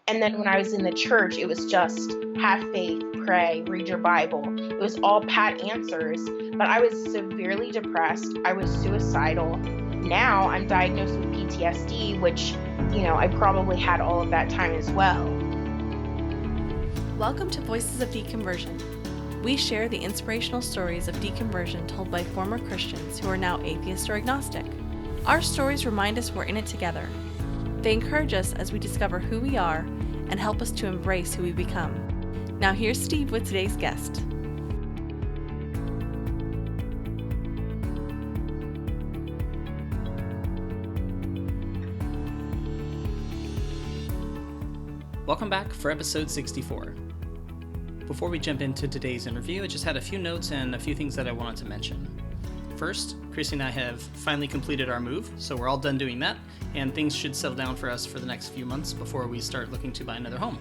And then when I was in the church, it was just have faith, pray, read your Bible. It was all pat answers, but I was severely depressed. I was suicidal. Now I'm diagnosed with PTSD, which, I probably had all of that time as well. Welcome to Voices of Deconversion. We share the inspirational stories of deconversion told by former Christians who are now atheist or agnostic. Our stories remind us we're in it together. They encourage us as we discover who we are and help us to embrace who we become. Now here's Steve with today's guest. Welcome back for episode 64. Before we jump into today's interview, I just had a few notes and a few things that I wanted to mention. First, Chrissy and I have finally completed our move, so we're all done doing that, and things should settle down for us for the next few months before we start looking to buy another home.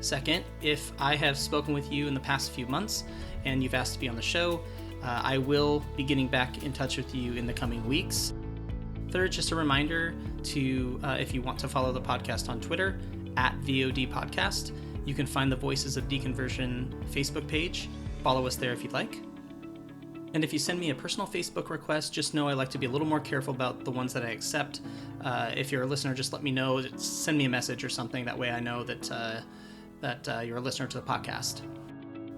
Second, if I have spoken with you in the past few months and you've asked to be on the show, I will be getting back in touch with you in the coming weeks. Third, just a reminder to, if you want to follow the podcast on Twitter, @VOD Podcast. You can find the Voices of Deconversion Facebook page. Follow us there if you'd like. And if you send me a personal Facebook request, just know I like to be a little more careful about the ones that I accept. If you're a listener, just let me know. Send me a message or something. That way I know that you're a listener to the podcast.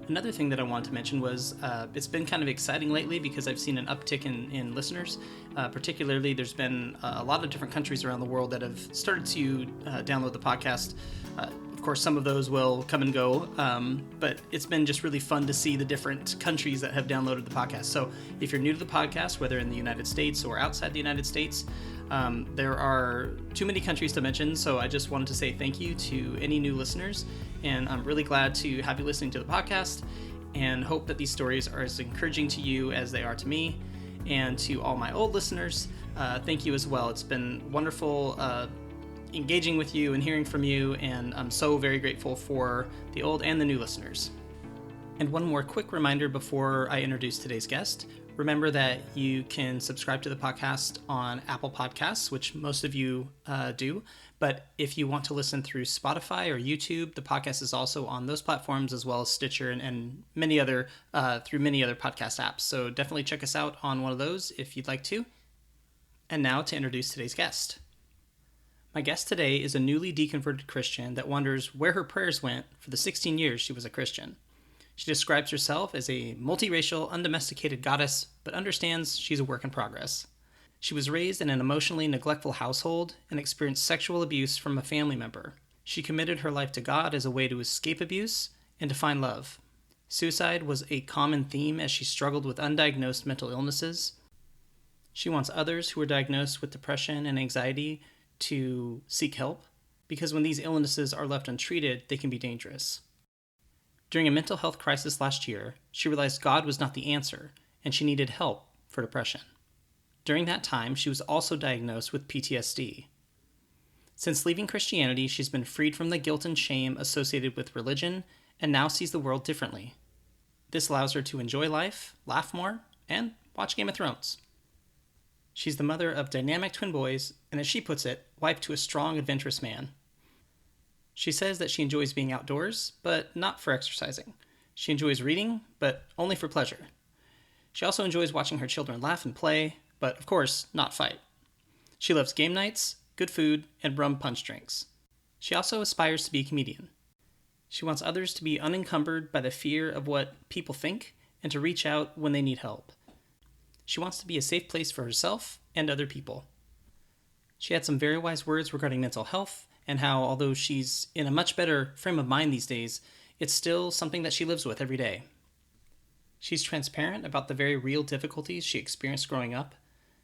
Another thing that I wanted to mention was it's been kind of exciting lately because I've seen an uptick in listeners. Particularly, there's been a lot of different countries around the world that have started to download the podcast. Of course, some of those will come and go, but it's been just really fun to see the different countries that have downloaded the podcast. So if you're new to the podcast, whether in the United States or outside the United States, there are too many countries to mention, so I just wanted to say thank you to any new listeners, and I'm really glad to have you listening to the podcast, and hope that these stories are as encouraging to you as they are to me. And to all my old listeners, thank you as well. It's been wonderful engaging with you and hearing from you, and I'm so very grateful for the old and the new listeners. And one more quick reminder before I introduce today's guest. Remember that you can subscribe to the podcast on Apple Podcasts, which most of you do. But if you want to listen through Spotify or YouTube, the podcast is also on those platforms, as well as Stitcher and many other through many other podcast apps. So definitely check us out on one of those if you'd like to. And now to introduce today's guest. My guest today is a newly deconverted Christian that wonders where her prayers went for the 16 years she was a Christian. She describes herself as a multiracial, undomesticated goddess, but understands she's a work in progress. She was raised in an emotionally neglectful household and experienced sexual abuse from a family member. She committed her life to God as a way to escape abuse and to find love. Suicide was a common theme as she struggled with undiagnosed mental illnesses. She wants others who are diagnosed with depression and anxiety to seek help, because when these illnesses are left untreated, they can be dangerous. During a mental health crisis last year, she realized God was not the answer, and she needed help for depression. During that time, she was also diagnosed with PTSD. Since leaving Christianity, she's been freed from the guilt and shame associated with religion, and now sees the world differently. This allows her to enjoy life, laugh more, and watch Game of Thrones. She's the mother of dynamic twin boys, and as she puts it, wife to a strong, adventurous man. She says that she enjoys being outdoors, but not for exercising. She enjoys reading, but only for pleasure. She also enjoys watching her children laugh and play, but of course, not fight. She loves game nights, good food, and rum punch drinks. She also aspires to be a comedian. She wants others to be unencumbered by the fear of what people think and to reach out when they need help. She wants to be a safe place for herself and other people. She had some very wise words regarding mental health and how, although she's in a much better frame of mind these days, it's still something that she lives with every day. She's transparent about the very real difficulties she experienced growing up.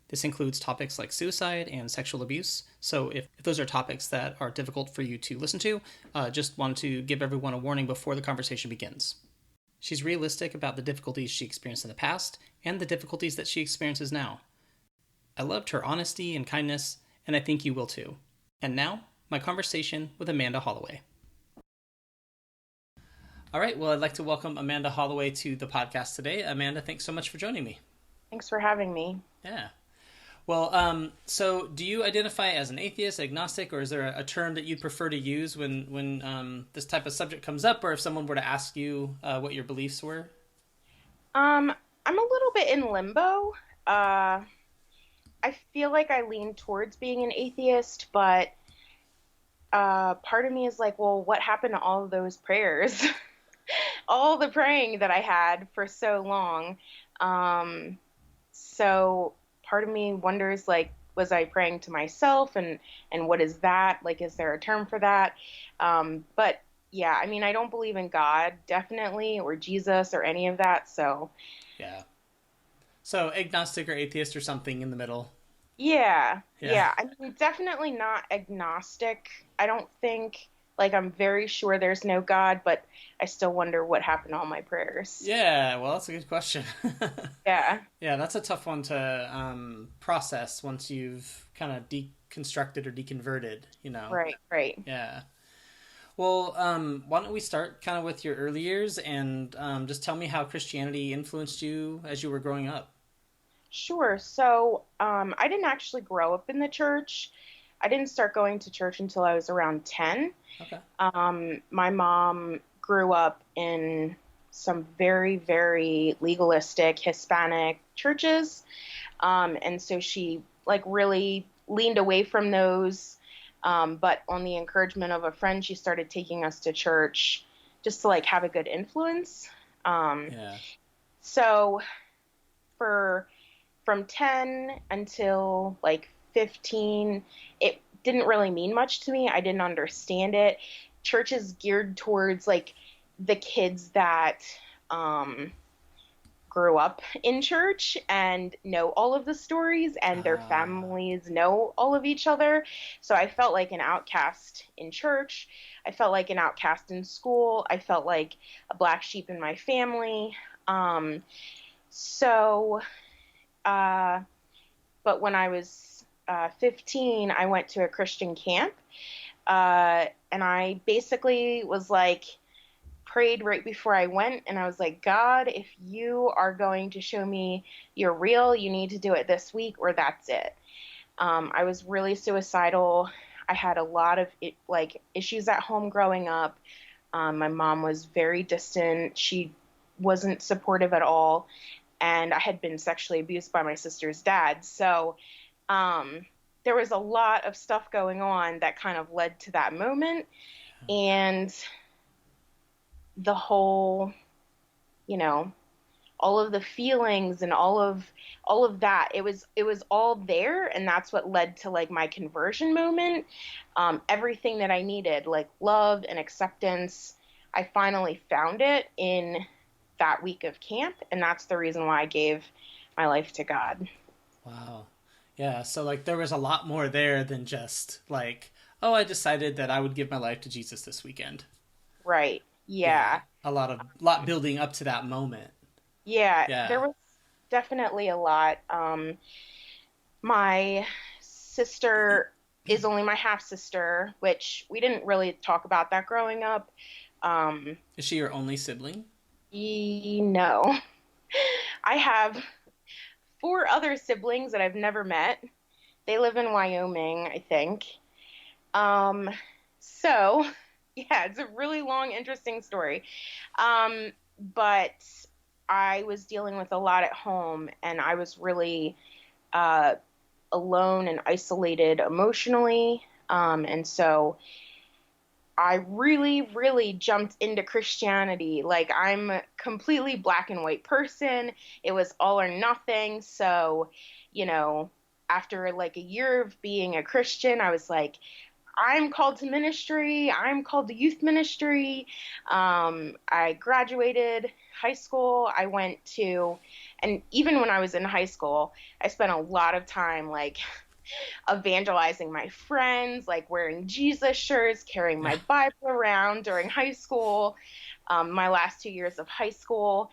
This includes topics like suicide and sexual abuse. So if those are topics that are difficult for you to listen to, just wanted to give everyone a warning before the conversation begins. She's realistic about the difficulties she experienced in the past and the difficulties that she experiences now. I loved her honesty and kindness, and I think you will too. And now, my conversation with Amanda Holloway. All right, well, I'd like to welcome Amanda Holloway to the podcast today. Amanda, thanks so much for joining me. Thanks for having me. Yeah. Well, so do you identify as an atheist, agnostic, or is there a term that you'd prefer to use when this type of subject comes up, or if someone were to ask you what your beliefs were? I'm a little bit in limbo. Uh, I feel like I lean towards being an atheist, but part of me is like, well, what happened to all of those prayers? All the praying that I had for so long. Um, so part of me wonders, like, was I praying to myself, and what is that? Like, is there a term for that? But yeah, I mean, I don't believe in God, definitely, or Jesus or any of that. So Yeah. So agnostic or atheist or something in the middle. yeah, Yeah. yeah. I mean, definitely not agnostic. I don't think, like, I'm very sure there's no God, but I still wonder what happened to all my prayers. Yeah, well, that's a good question. Yeah, Yeah, that's a tough one to process once you've kind of deconstructed or deconverted, you know? right, right. Yeah. Well, why don't we start kind of with your early years and just tell me how Christianity influenced you as you were growing up. Sure. So, I didn't actually grow up in the church. I didn't start going to church until I was around 10. Okay. My mom grew up in some very, very legalistic Hispanic churches. And so she like really leaned away from those. But on the encouragement of a friend, she started taking us to church just to like have a good influence. Um, Yeah. so for from 10 until like 15, it didn't really mean much to me. I didn't understand it. Church is geared towards like the kids that um, grew up in church and know all of the stories, and their Ah, families know all of each other. So I felt like an outcast in church. I felt like an outcast in school. I felt like a black sheep in my family. Um, so uh, but when I was 15, I went to a Christian camp. And I basically was like, prayed right before I went. And I was like, God, if you are going to show me you're real, you need to do it this week or that's it. I was really suicidal. I had a lot of like issues at home growing up. My mom was very distant. She wasn't supportive at all. And I had been sexually abused by my sister's dad. So um, there was a lot of stuff going on that kind of led to that moment. And the whole, you know, all of the feelings and all of that, it was all there, and that's what led to like my conversion moment. Everything that I needed, like love and acceptance, I finally found it in that week of camp, and that's the reason why I gave my life to God. wow. Yeah, so like there was a lot more there than just like, oh, I decided that I would give my life to Jesus this weekend. Right. Yeah, Yeah. a lot building up to that moment. Yeah, there Yeah. was definitely a lot. My sister is only my half sister, which we didn't really talk about that growing up. Um, Is she your only sibling? no, I have four other siblings that I've never met. They live in Wyoming, I think. Um, so yeah, it's a really long, interesting story. Um, but I was dealing with a lot at home, and I was really uh, alone and isolated emotionally. And so I really, really jumped into Christianity. Like, I'm a completely black and white person. It was all or nothing. So, you know, after like a year of being a Christian, I was like, I'm called to ministry. I'm called to youth ministry. I graduated high school. I went to, and even when I was in high school, I spent a lot of time like evangelizing my friends, like wearing Jesus shirts, carrying Yeah. my Bible around during high school. My last 2 years of high school,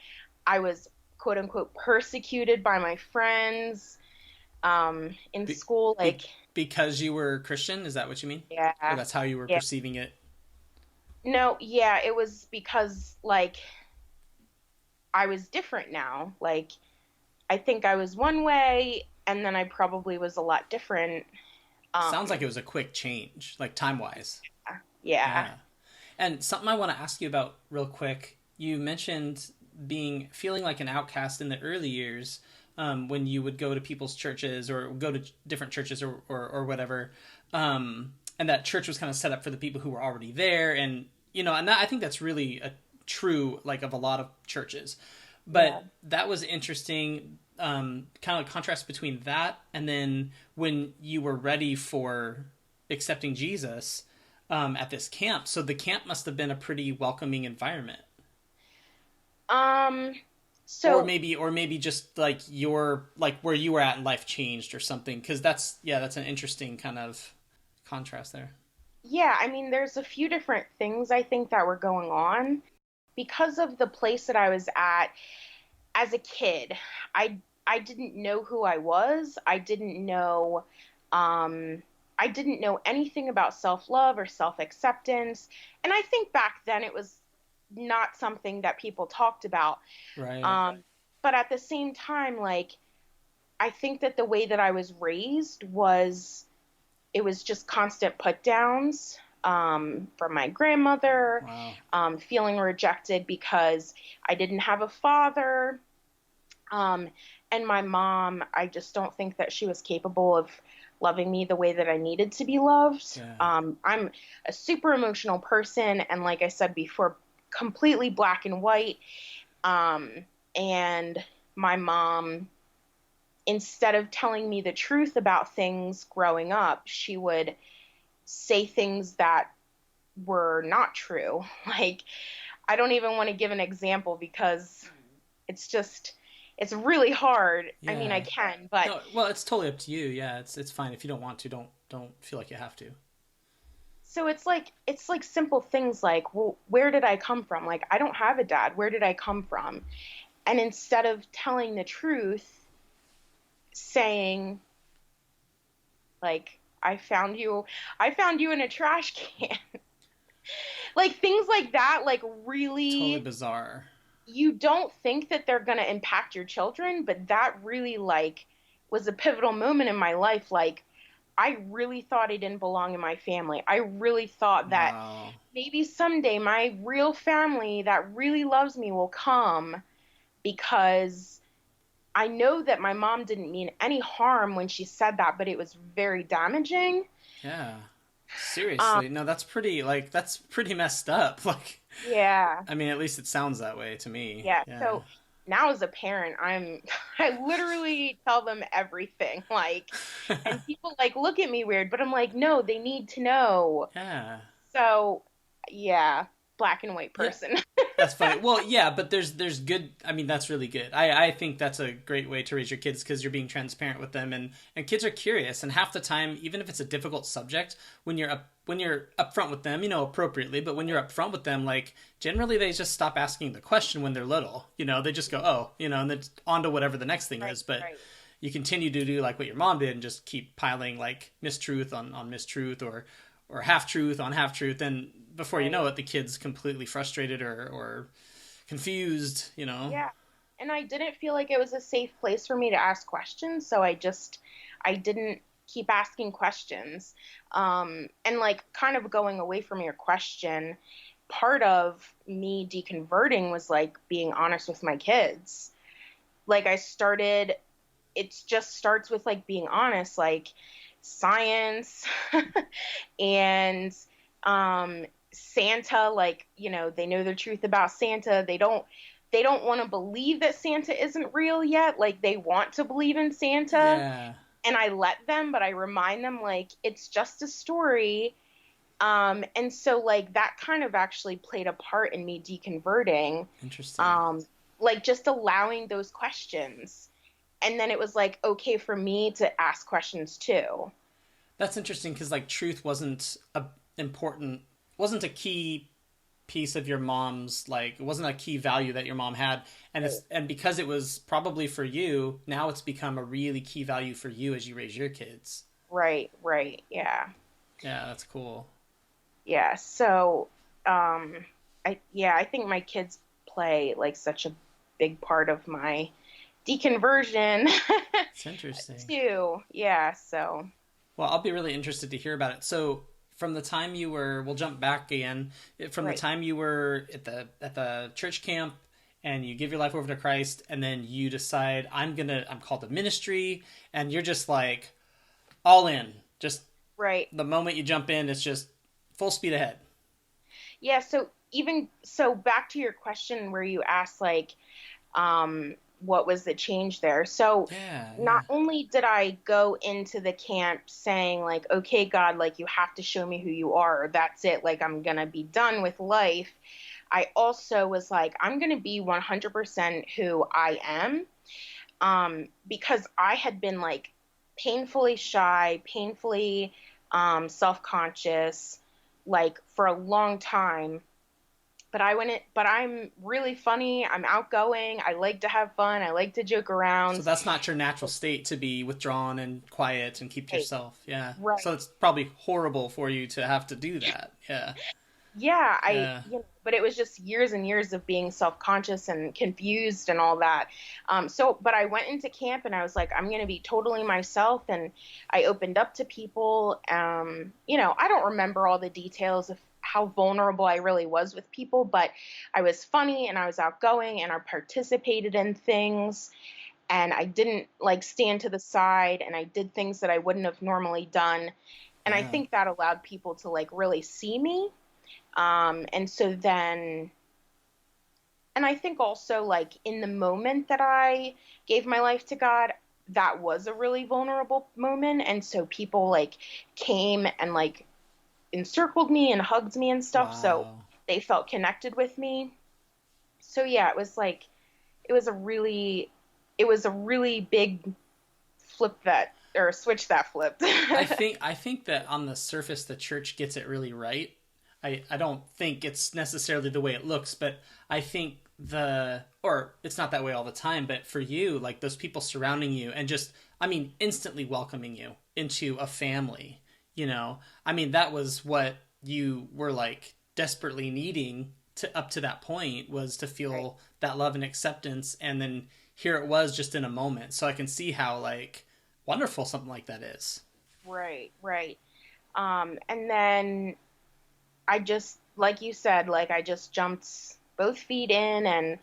I was quote unquote persecuted by my friends in Be, school. Like, because you were Christian, is that what you mean? Or yeah, that's how you were yeah. perceiving it? No, yeah, it was because like I was different now. Like, I think I was one way. and then I probably was a lot different. Sounds Um, like it was a quick change, like time-wise. yeah. Yeah. And something I want to ask you about real quick, you mentioned feeling like an outcast in the early years, when you would go to people's churches or go to different churches or whatever. And that church was kind of set up for the people who were already there. And, and I think that's really true, like, of a lot of churches. Yeah. But that was interesting, kind of contrast between that and then when you were ready for accepting Jesus, at this camp. So the camp must have been a pretty welcoming environment. Um, Or so maybe just like your, like where you were at in life changed or something. Cause that's an interesting kind of contrast there. yeah, I mean, there's a few different things I think that were going on because of the place that I was at as a kid. I didn't know who I was. Um I didn't know anything about self-love or self-acceptance. And I think back then it was not something that people talked about. Right. Um but at the same time, like, I think that the way that I was raised was, it was just constant put downs, from my grandmother, Wow. feeling rejected because I didn't have a father. Um, and my mom, I just don't think that she was capable of loving me the way that I needed to be loved. Yeah. I'm a super emotional person, and like I said before, completely black and white. Um, and my mom, instead of telling me the truth about things growing up, she would say things that were not true. Like, I don't even want to give an example because it's just, it's really hard. I mean, I Yeah. can, but No, well, it's totally up to you. Yeah, it's fine if you don't want to. Don't feel like you have to. so it's like simple things like, well, where did I come from? Like, I don't have a dad. Where did I come from? And instead of telling the truth, saying like, I found you in a trash can. Like, things like that, like, Totally really, bizarre. you don't think that they're going to impact your children, but that really, like, was a pivotal moment in my life. Like, I really thought I didn't belong in my family. I really thought that Wow. maybe someday my real family that really loves me will come, because I know that my mom didn't mean any harm when she said that, but it was very damaging. Yeah. Um, Seriously. No, that's pretty messed up. Like, yeah. I mean, at least it sounds that way to me. Yeah. Yeah. So now as a parent, I literally tell them everything. Like, and people like look at me weird, but I'm like, no, they need to know. Yeah. So yeah, black and white Yeah. person. That's funny. Well, yeah, but there's good. I mean, that's really good. I think that's a great way to raise your kids because you're being transparent with them, and kids are curious. And half the time, even if it's a difficult subject, when you're upfront with them, appropriately. But when you're upfront with them, like, generally they just stop asking the question when they're little. They just go, oh, and then on to whatever the next thing Right, is. But right. you continue to do like what your mom did and just keep piling like mistruth on mistruth or half truth on half truth, and before you Right. know it, the kid's completely frustrated or confused. Yeah. And I didn't feel like it was a safe place for me to ask questions, so I didn't keep asking questions. And like, kind of going away from your question, part of me deconverting was like being honest with my kids. Like, it just starts with like being honest, like science and Santa, like, they know the truth about Santa. They don't want to believe that Santa isn't real yet. Like, they want to believe in Santa, Yeah, and I let them, but I remind them like it's just a story. And so like that kind of actually played a part in me deconverting. interesting. Um, like, just allowing those questions. And then it was like okay for me to ask questions too. That's interesting because like truth important wasn't a key piece of your mom's, like, it wasn't a key value that your mom had, and because it was probably for you, now it's become a really key value for you as you raise your kids. Right, right, yeah. Yeah, that's cool. Yeah, so I think my kids play like such a big part of my deconversion It's interesting. too. Yeah, so Well, I'll be really interested to hear about it. So, from the time you were, we'll jump back again. From the right. time you were at the church camp, and you give your life over to Christ, and then you decide I'm called to ministry, and you're just like all in. Just Right. the moment you jump in, it's just full speed ahead. Yeah, so even so back to your question where you asked like what was the change there? So Yeah, yeah. not only did I go into the camp saying like, okay, God, like you have to show me who you are, or that's it, like I'm gonna be done with life. I also was like, I'm gonna be 100% who I am, because I had been like painfully shy, painfully self-conscious, like for a long time. But I'm really funny. I'm outgoing. I like to have fun. I like to joke So around. that's not your natural state to be withdrawn and quiet and keep to Right. yourself. Yeah. So Right. it's probably horrible for you to have to do that. Yeah. Yeah, Yeah. but it was just years and years of being self-conscious and confused and all that. But I went into camp and I was like, I'm going to be totally myself. And I opened up to people. I don't remember all the details of how vulnerable I really was with people, but I was funny and I was outgoing and I participated in things and I didn't like stand to the side and I did things that I wouldn't have normally done. And I Yeah. think that allowed people to like really see me. And so then, and I think also like in the moment that I gave my life to God, that was a really vulnerable moment. And so people like came and like encircled me and hugged me and stuff. So Wow. they felt connected with me. So yeah, it was like, it was a really, it was a really big flip that, or switch that flipped. I think that on the surface the church gets it really right. I don't think it's necessarily the way it looks, but I think or it's not that way all the time, but for you, like those people surrounding you and just instantly welcoming you into a family, that was what you were like desperately needing to up to that point, was to Right, feel that love and acceptance, and then here it was just in a moment. So I can see how like wonderful something like that is. right, right. And then I just, like you said, like I just jumped both feet in and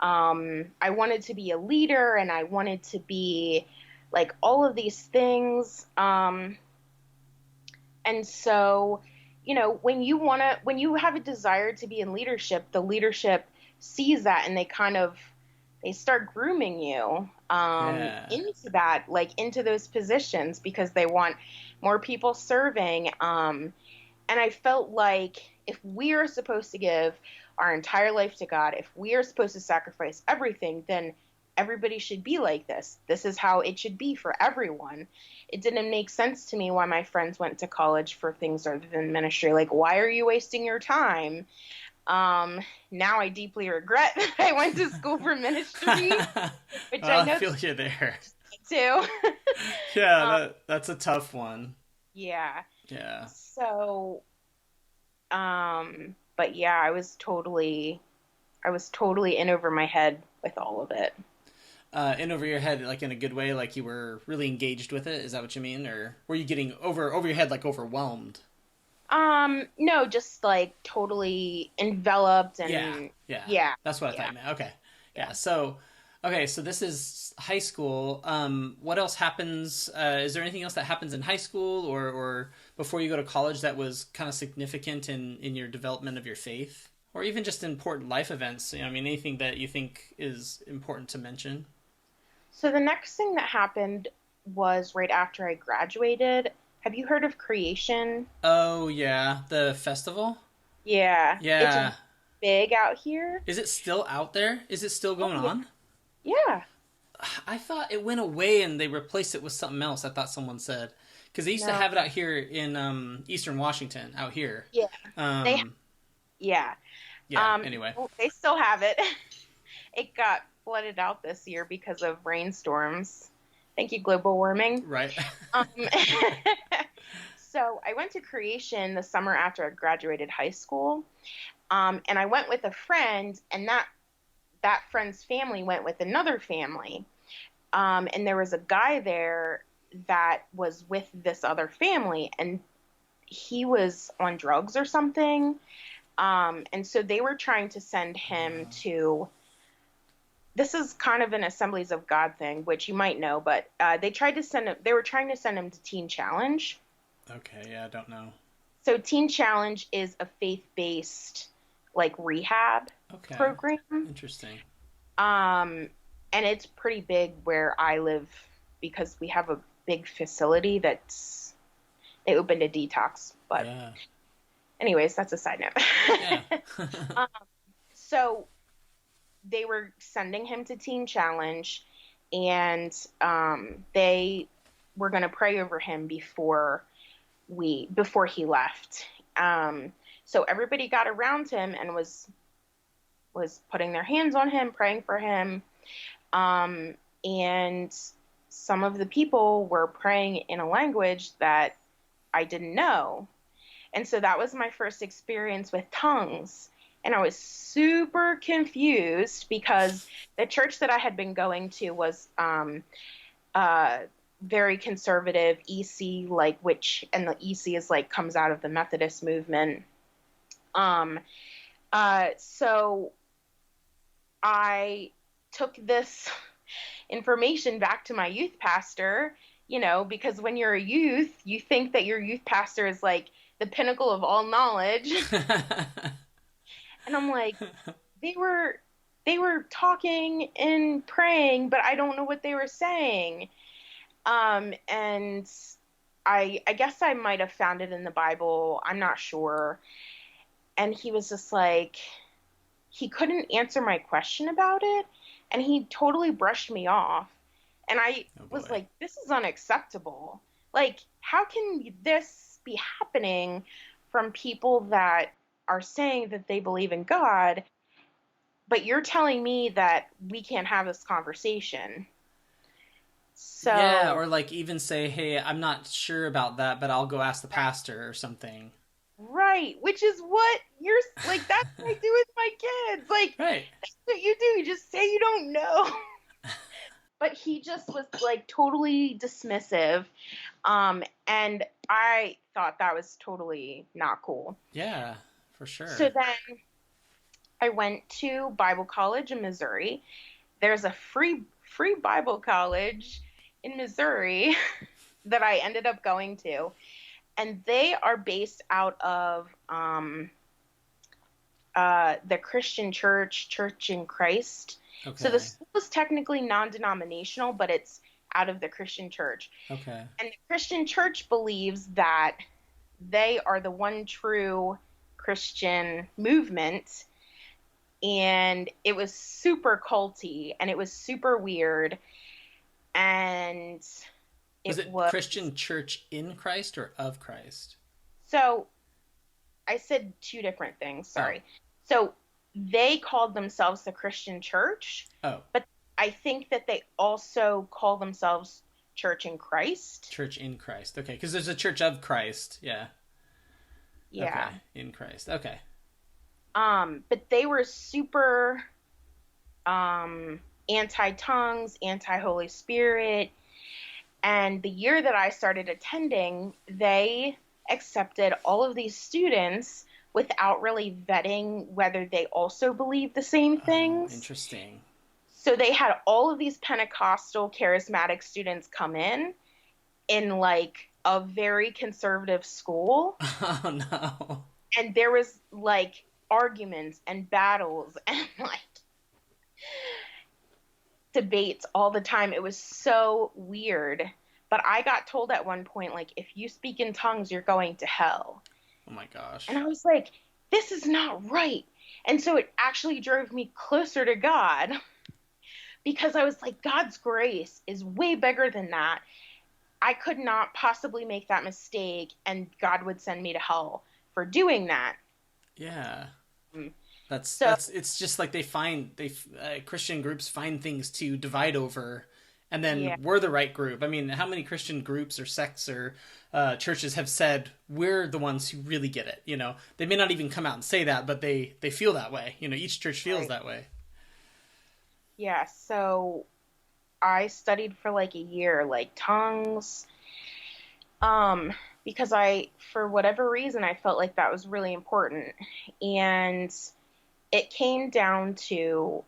I wanted to be a leader and I wanted to be like all of these things. And so, when you have a desire to be in leadership, the leadership sees that and they start grooming you Yeah. into that, like into those positions because they want more people serving. And I felt like if we are supposed to give our entire life to God, if we are supposed to sacrifice everything, then everybody should be like this. This is how it should be for everyone. It didn't make sense to me why my friends went to college for things other than ministry. Like, why are you wasting your time? Now I deeply regret that I went to school for ministry, Well, which I I know feel you there. too. Yeah, um, that's a tough one. yeah. Yeah. So, but yeah, I was totally in over my head with all of it. In over your head, like in a good way, like you were really engaged with it. Is that what you mean, or were you getting over your head, like overwhelmed? No, just like totally enveloped Yeah, and yeah. yeah, That's what I thought yeah, you meant. Okay, yeah. yeah. So, okay, so this is high school. What else happens? Is there anything else that happens in high school or before you go to college that was kind of significant in your development of your faith, or even just important life events? Anything that you think is important to mention? So the next thing that happened was right after I graduated. Have you heard of Creation? Oh yeah, the festival. Yeah, it's Yeah. big out here. Is it still out there? Is it still Oh going yeah, on? yeah. I thought it went away and they replaced it with something else. I thought someone said, because they used to No, have it out here in Eastern Washington, out here. yeah. They Um, yeah. yeah. Anyway, Well, they still have it. It got flooded out this year because of rainstorms. Thank you, global warming. right. Um, so I went to Creation the summer after I graduated high school, and I went with a friend, and that friend's family went with another family. And there was a guy there that was with this other family, and he was on drugs or something. And so they were trying to send him to, this is kind of an Assemblies of God thing, which you might know, but they were trying to send him to Teen Challenge. Okay, yeah, I don't know. So Teen Challenge is a faith-based, like, rehab program. Interesting. And it's pretty big where I live because we have a big facility they opened a detox. But anyways, that's a side note. Yeah. So they were sending him to Teen Challenge, and they were going to pray over him before he left. So everybody got around him and was putting their hands on him, praying for him. And some of the people were praying in a language that I didn't know. And so that was my first experience with tongues. And I was super confused because the church that I had been going to was very conservative, EC, and the EC is like comes out of the Methodist movement. So I took this information back to my youth pastor, because when you're a youth, you think that your youth pastor is like the pinnacle of all knowledge. And I'm like, they were talking and praying, but I don't know what they were saying. And I guess I might have found it in the Bible. I'm not sure. And he was just like, he couldn't answer my question about it. And he totally brushed me off. And I was like, this is unacceptable. Like, how can this be happening from people that are saying that they believe in God, but you're telling me that we can't have this conversation? So yeah, or like even say, hey, I'm not sure about that, but I'll go ask the pastor or something. Right, which is what you're like, that's what I do with my kids. Like, right. That's what you do. You just say you don't know. But he just was like totally dismissive. And I thought that was totally not cool. Yeah, for sure. So then I went to Bible college in Missouri. There's a free Bible college in Missouri that I ended up going to. And they are based out of the Christian Church in Christ. Okay. So the school is technically non-denominational, but it's out of the Christian church. Okay. And the Christian church believes that they are the one true Christian movement. And it was super culty and it was super weird. And was Christian Church in Christ or of Christ? So I said two different things. Sorry. Oh. So they called themselves the Christian Church. Oh. But I think that they also call themselves Church in Christ. Church in Christ. Okay. Because there's a Church of Christ. Yeah. Yeah. Okay. In Christ. Okay. But they were super anti-tongues, anti-Holy Spirit. And the year that I started attending, they accepted all of these students without really vetting whether they also believed the same things. Interesting. So they had all of these Pentecostal charismatic students come in like a very conservative school. Oh no. And there was like arguments and battles and like debates all the time. It was so weird. But I got told at one point, like, if you speak in tongues, you're going to hell. Oh my gosh. And I was like, this is not right. And so it actually drove me closer to God because I was like, God's grace is way bigger than that. I could not possibly make that mistake and God would send me to hell for doing that. Yeah. It's just like Christian groups find things to divide over, and then we're the right group. I mean, how many Christian groups or sects or churches have said we're the ones who really get it? They may not even come out and say that, but they feel that way. Each church feels that way. Yeah. So I studied for like a year, like tongues, um, because for whatever reason, I felt like that was really important. And it came down to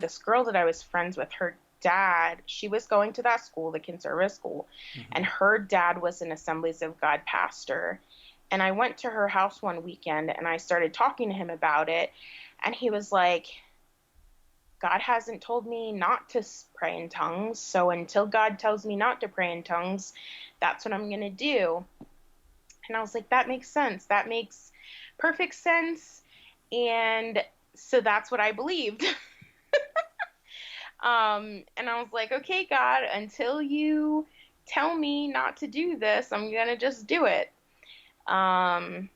this girl that I was friends with. Her dad, she was going to that school, the conservative school, and her dad was an Assemblies of God pastor. And I went to her house one weekend and I started talking to him about it. And he was like, God hasn't told me not to pray in tongues. So until God tells me not to pray in tongues, that's what I'm going to do. And I was like, that makes sense. That makes perfect sense. And so that's what I believed. And I was like, okay, God, until you tell me not to do this, I'm going to just do it. And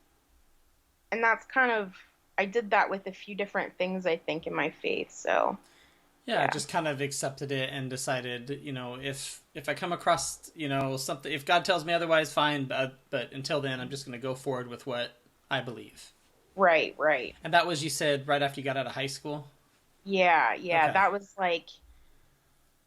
that's kind of, I did that with a few different things, I think, in my faith. So, yeah, just kind of accepted it and decided, if I come across, something, if God tells me otherwise, fine. But until then, I'm just going to go forward with what I believe. Right, right. And that was, you said, right after you got out of high school? Yeah. Okay. That was like,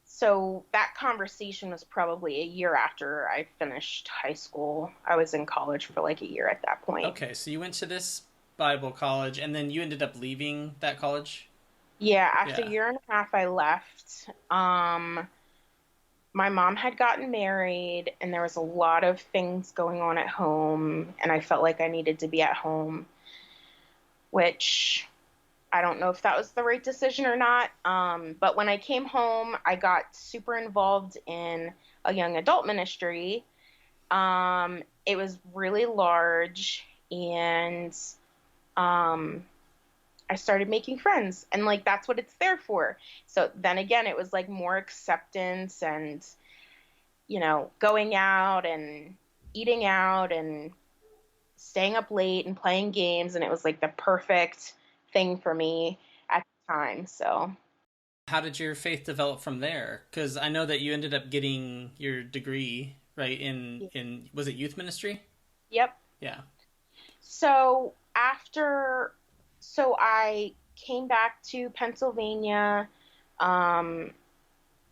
so that conversation was probably a year after I finished high school. I was in college for like a year at that point. Okay, so you went to this Bible college, and then you ended up leaving that college? Yeah, after Yeah. a year and a half, I left. My mom had gotten married, and there was a lot of things going on at home, and I felt like I needed to be at home, which I don't know if that was the right decision or not. But when I came home, I got super involved in a young adult ministry. It was really large, and I started making friends, and like that's what it's there for. So then again, it was like more acceptance and, going out and eating out and staying up late and playing games, and it was like the perfect thing for me at the time. So How did your faith develop from there? Because I know that you ended up getting your degree, right, in was it youth ministry? yep. Yeah. So I came back to Pennsylvania, and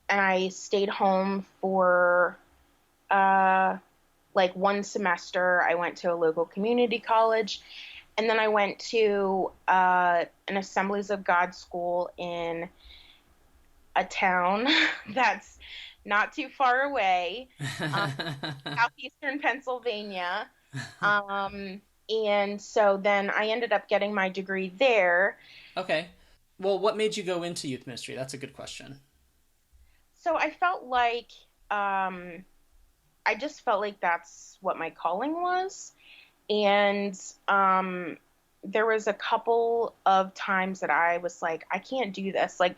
I stayed home for like one semester. I went to a local community college, and then I went to an Assemblies of God school in a town that's not too far away, southeastern Pennsylvania. And so then I ended up getting my degree there. Okay. Well, what made you go into youth ministry? That's a good question. So I felt like, I just felt like that's what my calling was. And there was a couple of times that I was like, I can't do this. Like,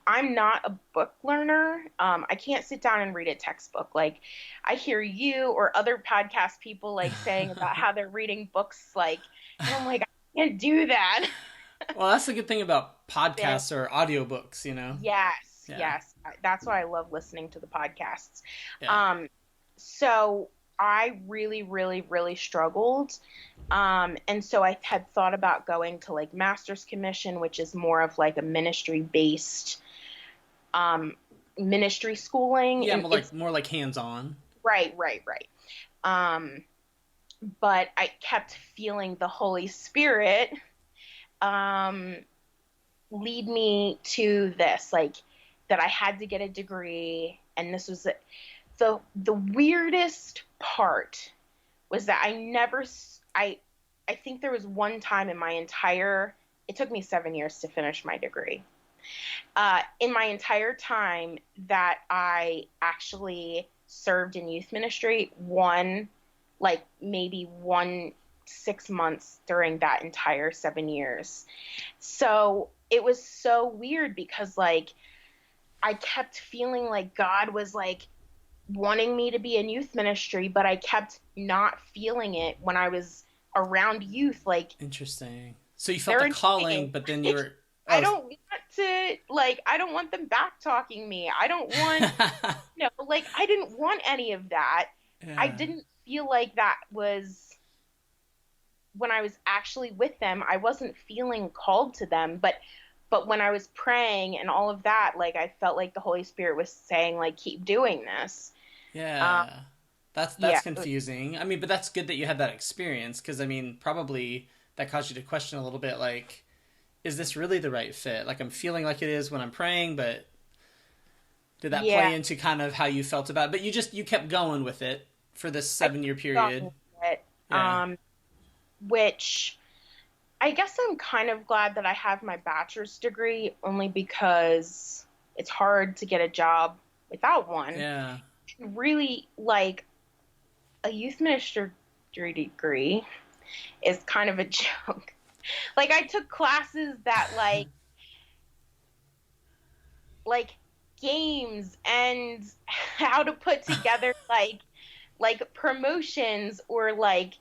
I'm not a book learner. I can't sit down and read a textbook. Like, I hear you or other podcast people like saying about how they're reading books, like, and I'm like, I can't do that. Well, that's the good thing about Yeah. podcasts or audiobooks, Yes, Yeah. yes. That's why I love listening to the podcasts. Yeah. So I really, really, really struggled. And so I had thought about going to like Master's Commission, which is more of like a ministry based ministry schooling. Yeah, And more like hands-on. right, right, right. Um, but I kept feeling the Holy Spirit um, lead me to this, like that I had to get a degree, and this was the weirdest part was that I think there was one time in my entire, it took me 7 years to finish my degree. In my entire time that I actually served in youth ministry, maybe 6 months during that entire 7 years. So it was so weird because like I kept feeling like God was like wanting me to be in youth ministry, but I kept not feeling it when I was around youth. Like, Interesting. So you felt they're the calling, insane. but then you were. I don't want to, like, I don't want them back talking me. I don't want, like, I didn't want any of that. Yeah. I didn't feel like that was when I was actually with them. I wasn't feeling called to them, but but when I was praying and all of that, like I felt like the Holy Spirit was saying like keep doing this. Um, Yeah. That's yeah, confusing. I mean, but that's good that you had that experience because I mean, probably that caused you to question a little bit like is this really the right fit? Like I'm feeling like it is when I'm praying, but did that yeah, play into kind of how you felt about it? But you kept going with it for this I 7 year got period. with it. Yeah. Which I guess I'm kind of glad that I have my bachelor's degree only because it's hard to get a job without one. Yeah. Really, like a youth ministry degree is kind of a joke. Like I took classes that like games and how to put together like promotions or like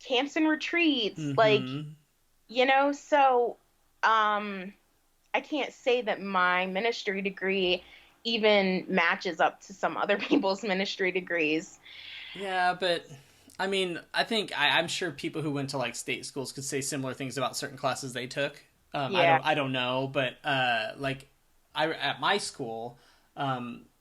camps and retreats, like Mm-hmm. so I can't say that my ministry degree even matches up to some other people's ministry degrees. Yeah, but I mean, I'm sure people who went to like state schools could say similar things about certain classes they took. Yeah. I don't know, but like I at my school,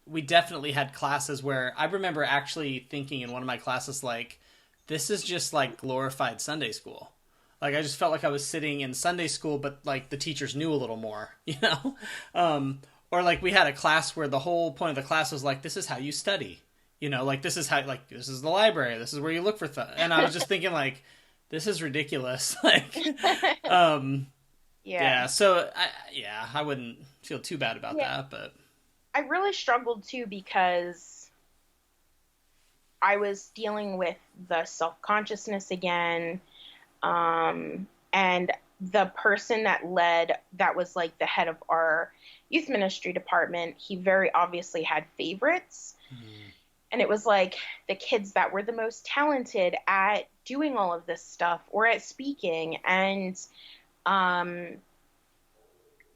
we definitely had classes where I remember actually thinking in one of my classes like, this is just like glorified Sunday school. Like I just felt like I was sitting in Sunday school, but like the teachers knew a little more, you know. Or like we had a class where the whole point of the class was like, this is how you study, you know, like this is how like this is the library, this is where you look for stuff. And I was just thinking like, this is ridiculous. Like, um, Yeah. yeah. So I wouldn't feel too bad about Yeah. that, but I really struggled too because I was dealing with the self-consciousness again. And the person that was like the head of our youth ministry department, he very obviously had favorites. mm, And it was like the kids that were the most talented at doing all of this stuff or at speaking. And um,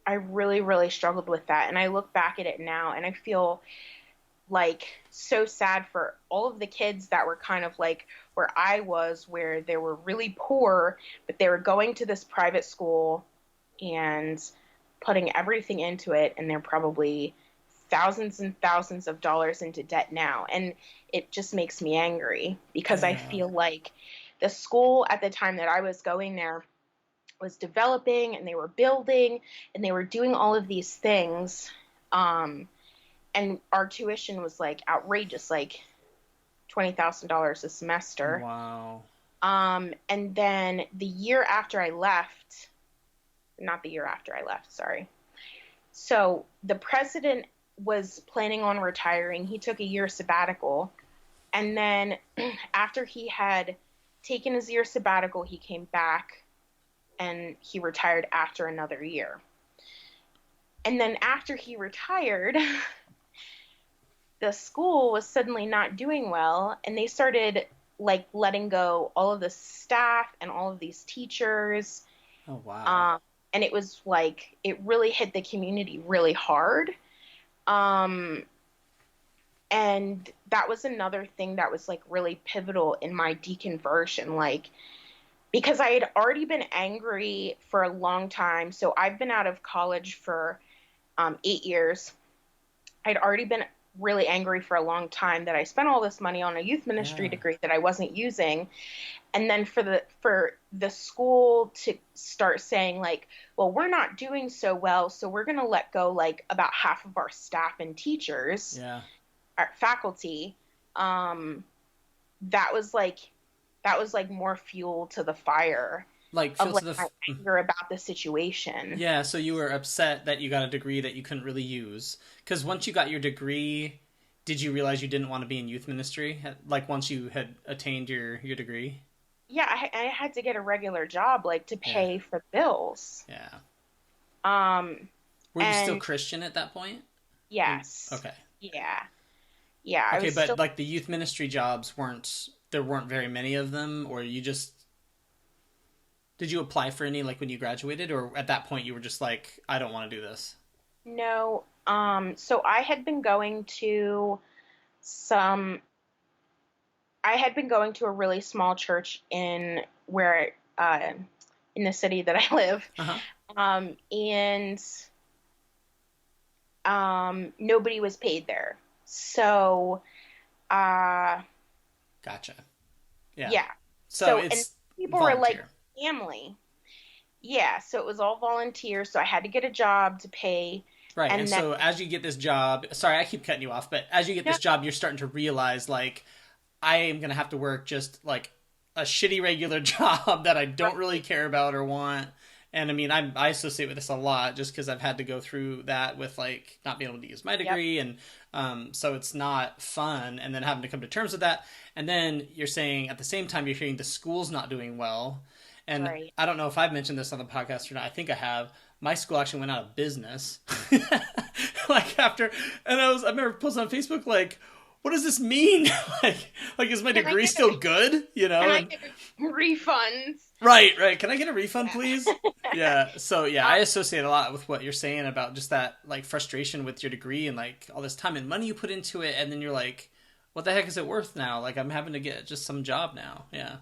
I really, really struggled with that. And I look back at it now and I feel like so sad for all of the kids that were kind of like where I was, where they were really poor, but they were going to this private school and putting everything into it, and they're probably thousands and thousands of dollars into debt now. And it just makes me angry because I yeah, feel like the school at the time that I was going there was developing and they were building and they were doing all of these things. And our tuition was like outrageous, like $20,000 a semester. wow, And then the year after I left, not the year after I left, sorry. So the president was planning on retiring. He took a year sabbatical. And then after he had taken his year sabbatical, he came back and he retired after another year. And then after he retired, the school was suddenly not doing well and they started like letting go all of the staff and all of these teachers. oh wow, um, and it was like it really hit the community really hard. um, and that was another thing that was like really pivotal in my deconversion, like because I had already been angry for a long time. So I've been out of college for 8 years. I'd already been really angry for a long time that I spent all this money on a youth ministry yeah, degree that I wasn't using. And then for the school to start saying like, well, we're not doing so well, so we're going to let go like about half of our staff and teachers, yeah. our faculty. Um, that was like more fuel to the fire Like of feel like to the my anger about the situation. yeah. So you were upset that you got a degree that you couldn't really use because once you got your degree, did you realize you didn't want to be in youth ministry? Like once you had attained your degree? Yeah, I had to get a regular job like to Yeah, pay for bills. yeah. Um, Were you still and Christian at that point? yes, Okay. yeah, yeah, I Okay, was but still. like the youth ministry jobs there weren't very many of them, or you just did you apply for any like when you graduated, or at that point you were just like, I don't want to do this? No, so some, I had been going to a really small church in where, in the city that I live. Uh-huh. And nobody was paid there. So, uh, Gotcha. Yeah. yeah. So And it's people were like volunteer. family. Yeah. So it was all volunteer. So I had to get a job to pay. Right. And And then, so as you get this job, sorry, I keep cutting you off, but as you get yeah, this job, you're starting to realize like I am going to have to work just like a shitty regular job that I don't really care about or want. And I mean, I associate with this a lot just because I've had to go through that with like not being able to use my yep, degree. And so it's not fun. And then having to come to terms with that. And then you're saying at the same time, you're hearing the school's not doing well. And right. I don't know if I've mentioned this on the podcast or not. I think I have. My school actually went out of business. Like after, and I remember posting on Facebook like, what does this mean? like is my Can I degree get still good? You know? can I And get refunds? right. Can I get a refund, please? Yeah. Yeah. So yeah, I Um, associate a lot with what you're saying about just that like frustration with your degree and like all this time and money you put into it, and then you're like, what the heck is it worth now? Like I'm having to get just some job now. Yeah.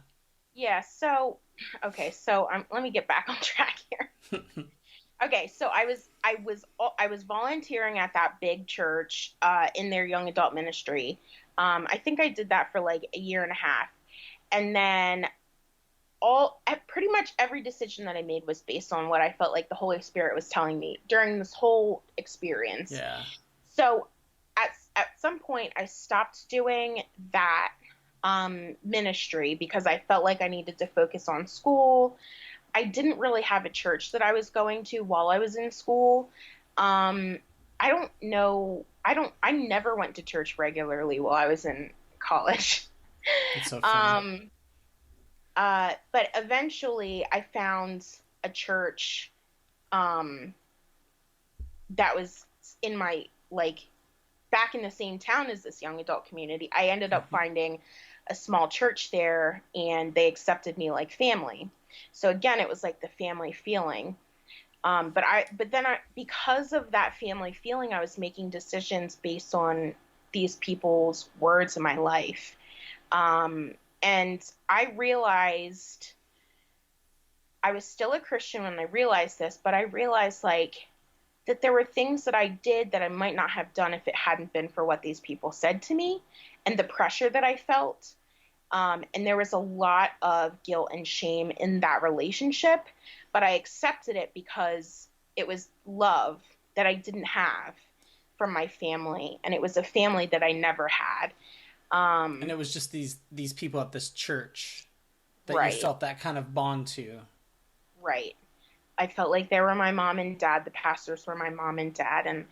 yeah. So, okay. So let me get back on track here. Okay, so I was volunteering at that big church in their young adult ministry. I think I did that for like a year and a half, and then pretty much every decision that I made was based on what I felt like the Holy Spirit was telling me during this whole experience. Yeah. So at some point, I stopped doing that ministry because I felt like I needed to focus on school. I didn't really have a church that I was going to while I was in school. I don't know. I never went to church regularly while I was in college. It's so funny. Um, but eventually I found a church, um, that was in my, like, back in the same town as this young adult community. I ended up Mhm. finding a small church there, and they accepted me like family. So again, it was like the family feeling. Because of that family feeling, I was making decisions based on these people's words in my life. And I realized I was still a Christian when I realized this, but I realized like that there were things that I did that I might not have done if it hadn't been for what these people said to me and the pressure that I felt. And there was a lot of guilt and shame in that relationship, but I accepted it because it was love that I didn't have from my family, and it was a family that I never had. And Um, it was just these people at this church that you right, felt that kind of bond to. right. I felt like they were my mom and dad. The pastors were my mom and dad, and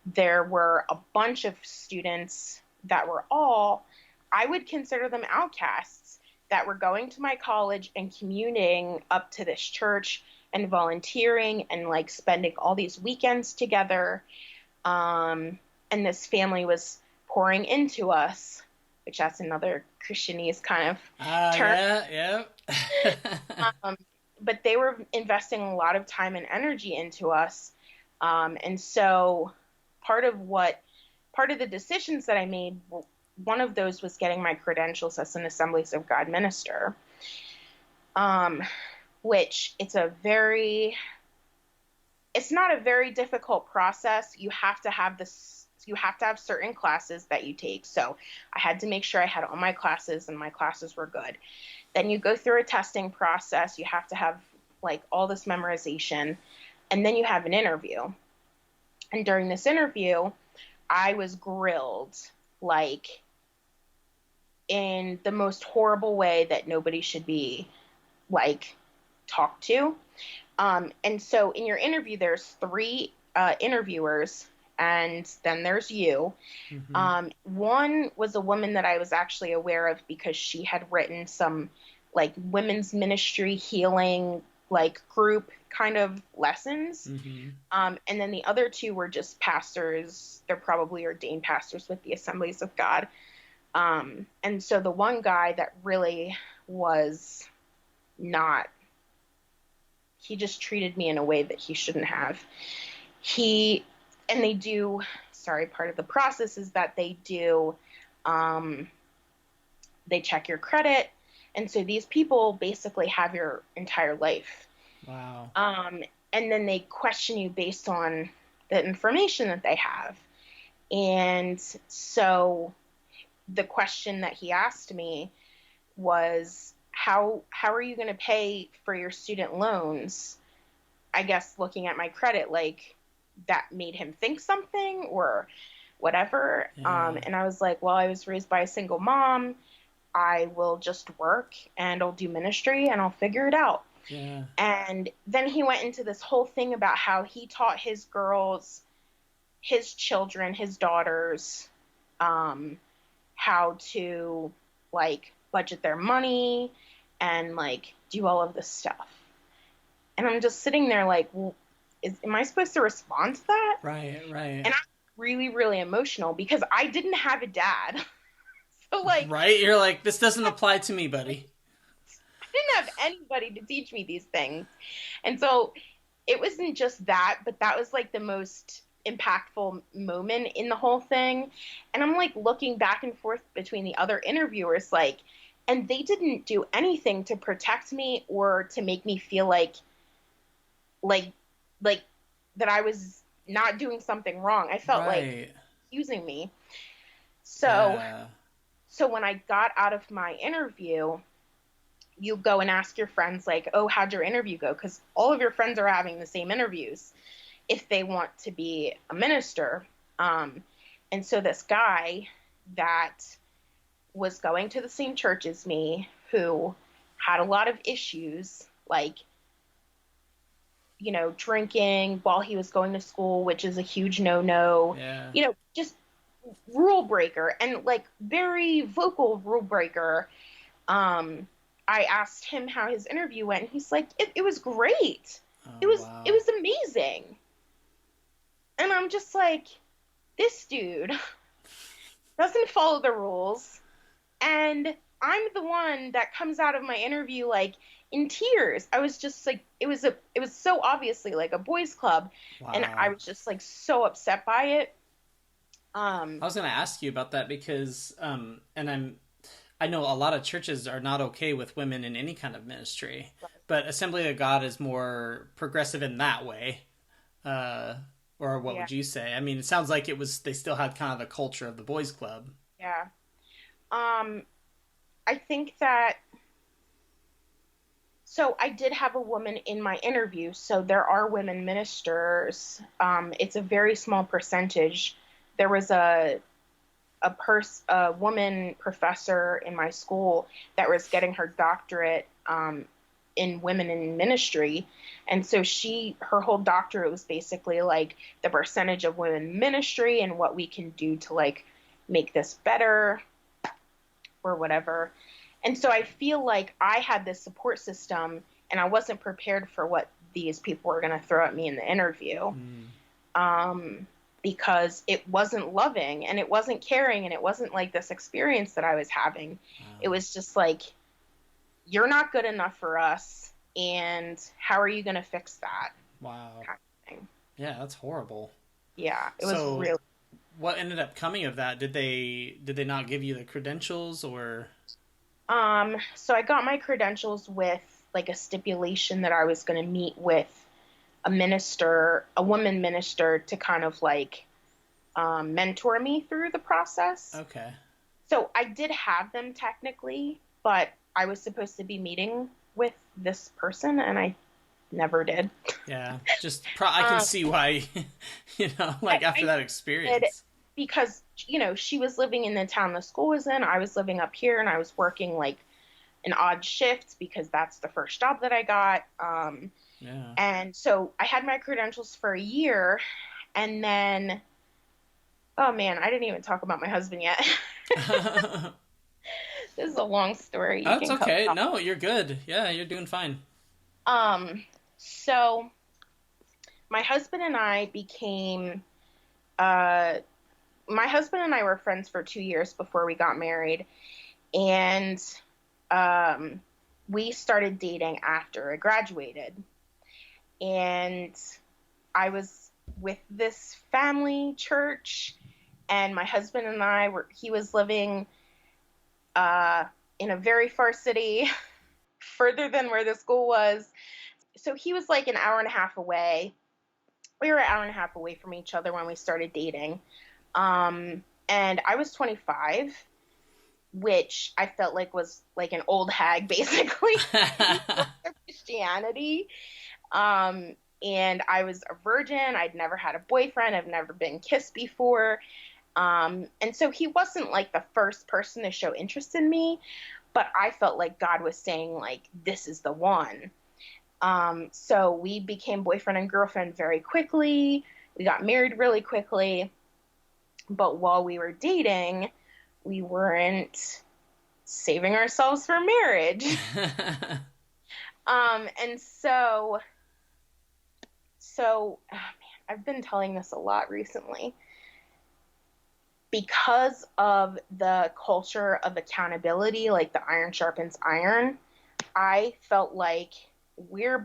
there were a bunch of students that were all, I would consider them outcasts, that were going to my college and commuting up to this church and volunteering and like spending all these weekends together. And this family was pouring into us, which that's another Christianese kind of Ah, term. yeah, yeah. Um, but they were investing a lot of time and energy into us. And so part of what, part of the decisions that I made, one of those was getting my credentials as an Assemblies of God minister, um, which it's not a very difficult process. You have to have certain classes that you take. So I had to make sure I had all my classes and my classes were good. Then you go through a testing process. You have to have like all this memorization, and then you have an interview. And during this interview, I was grilled like in the most horrible way that nobody should be like talked to. And so in your interview, there's three interviewers, and then there's you. Hmm. One was a woman that I was actually aware of because she had written some like women's ministry healing like group kind of lessons. Hmm. And then the other two were just pastors. They're probably ordained pastors with the Assemblies of God. And so the one guy that really was not, he just treated me in a way that he shouldn't have. He, and they do, sorry, part of the process is that um, they check your credit. And so these people basically have your entire life Wow. And then they question you based on the information that they have. And so the question that he asked me was, how are you going to pay for your student loans? I guess looking at my credit, like that made him think something or whatever. Yeah. And I was like, well, I was raised by a single mom. I will just work and I'll do ministry and I'll figure it out. Yeah. And then he went into this whole thing about how he taught his girls, his children, his daughters, how to like budget their money and like do all of this stuff. And I'm just sitting there like, well, am I supposed to respond to that? Right. And I'm really, really emotional because I didn't have a dad. So like, right? You're like, this doesn't apply to me, buddy. I didn't have anybody to teach me these things. And so it wasn't just that, but that was like the most impactful moment in the whole thing. And I'm like looking back and forth between the other interviewers, like, and they didn't do anything to protect me or to make me feel like that I was not doing something wrong. I felt like accusing me. So when I got out of my interview, you go and ask your friends like, oh, how'd your interview go? Because all of your friends are having the same interviews if they want to be a minister. And so this guy that was going to the same church as me, who had a lot of issues, like, you know, drinking while he was going to school, which is a huge no-no, you know, just rule breaker and like very vocal rule breaker. I asked him how his interview went, and he's like, it was great. It was amazing. And I'm just like, this dude doesn't follow the rules. And I'm the one that comes out of my interview like in tears. I was just like, it was so obviously like a boys club. Wow. And I was just like so upset by it. I was going to ask you about that because, I know a lot of churches are not okay with women in any kind of ministry, but Assembly of God is more progressive in that way. Or what would you say? I mean, it sounds like they still had kind of the culture of the boys club. Yeah. I think that, so I did have a woman in my interview. So there are women ministers. It's a very small percentage. There was a woman professor in my school that was getting her doctorate in women in ministry. And so her whole doctorate was basically like the percentage of women in ministry and what we can do to like make this better or whatever. And so I feel like I had this support system and I wasn't prepared for what these people were going to throw at me in the interview. Because it wasn't loving and it wasn't caring and it wasn't like this experience that I was having. It was just like, you're not good enough for us, and how are you going to fix that? Wow. Kind of thing. Yeah, that's horrible. Yeah, it was really. What ended up coming of that? Did they not give you the credentials or? So I got my credentials with like a stipulation that I was going to meet with a woman minister, to kind of like mentor me through the process. Okay. So I did have them technically, but I was supposed to be meeting with this person and I never did. Yeah. Just I can see why, after that experience. Because, she was living in the town the school was in. I was living up here and I was working like an odd shift because that's the first job that I got. Yeah. And so I had my credentials for a year, and then, oh man, I didn't even talk about my husband yet. This is a long story. That's okay. No, you're good. Yeah, you're doing fine. So my husband and I were friends for 2 years before we got married, and we started dating after I graduated. And I was with this family church, and my husband and he was living in a very far city, further than where the school was. so he was like an hour and a half away. We were an hour and a half away from each other when we started dating. And I was 25, which I felt like was like an old hag, basically, of Christianity. And I was a virgin. I'd never had a boyfriend. I've never been kissed before. And so he wasn't like the first person to show interest in me, but I felt like God was saying, like, this is the one. So we became boyfriend and girlfriend very quickly. We got married really quickly. But while we were dating, we weren't saving ourselves for marriage. And so, oh man, I've been telling this a lot recently. Because of the culture of accountability, like the iron sharpens iron, I felt like we're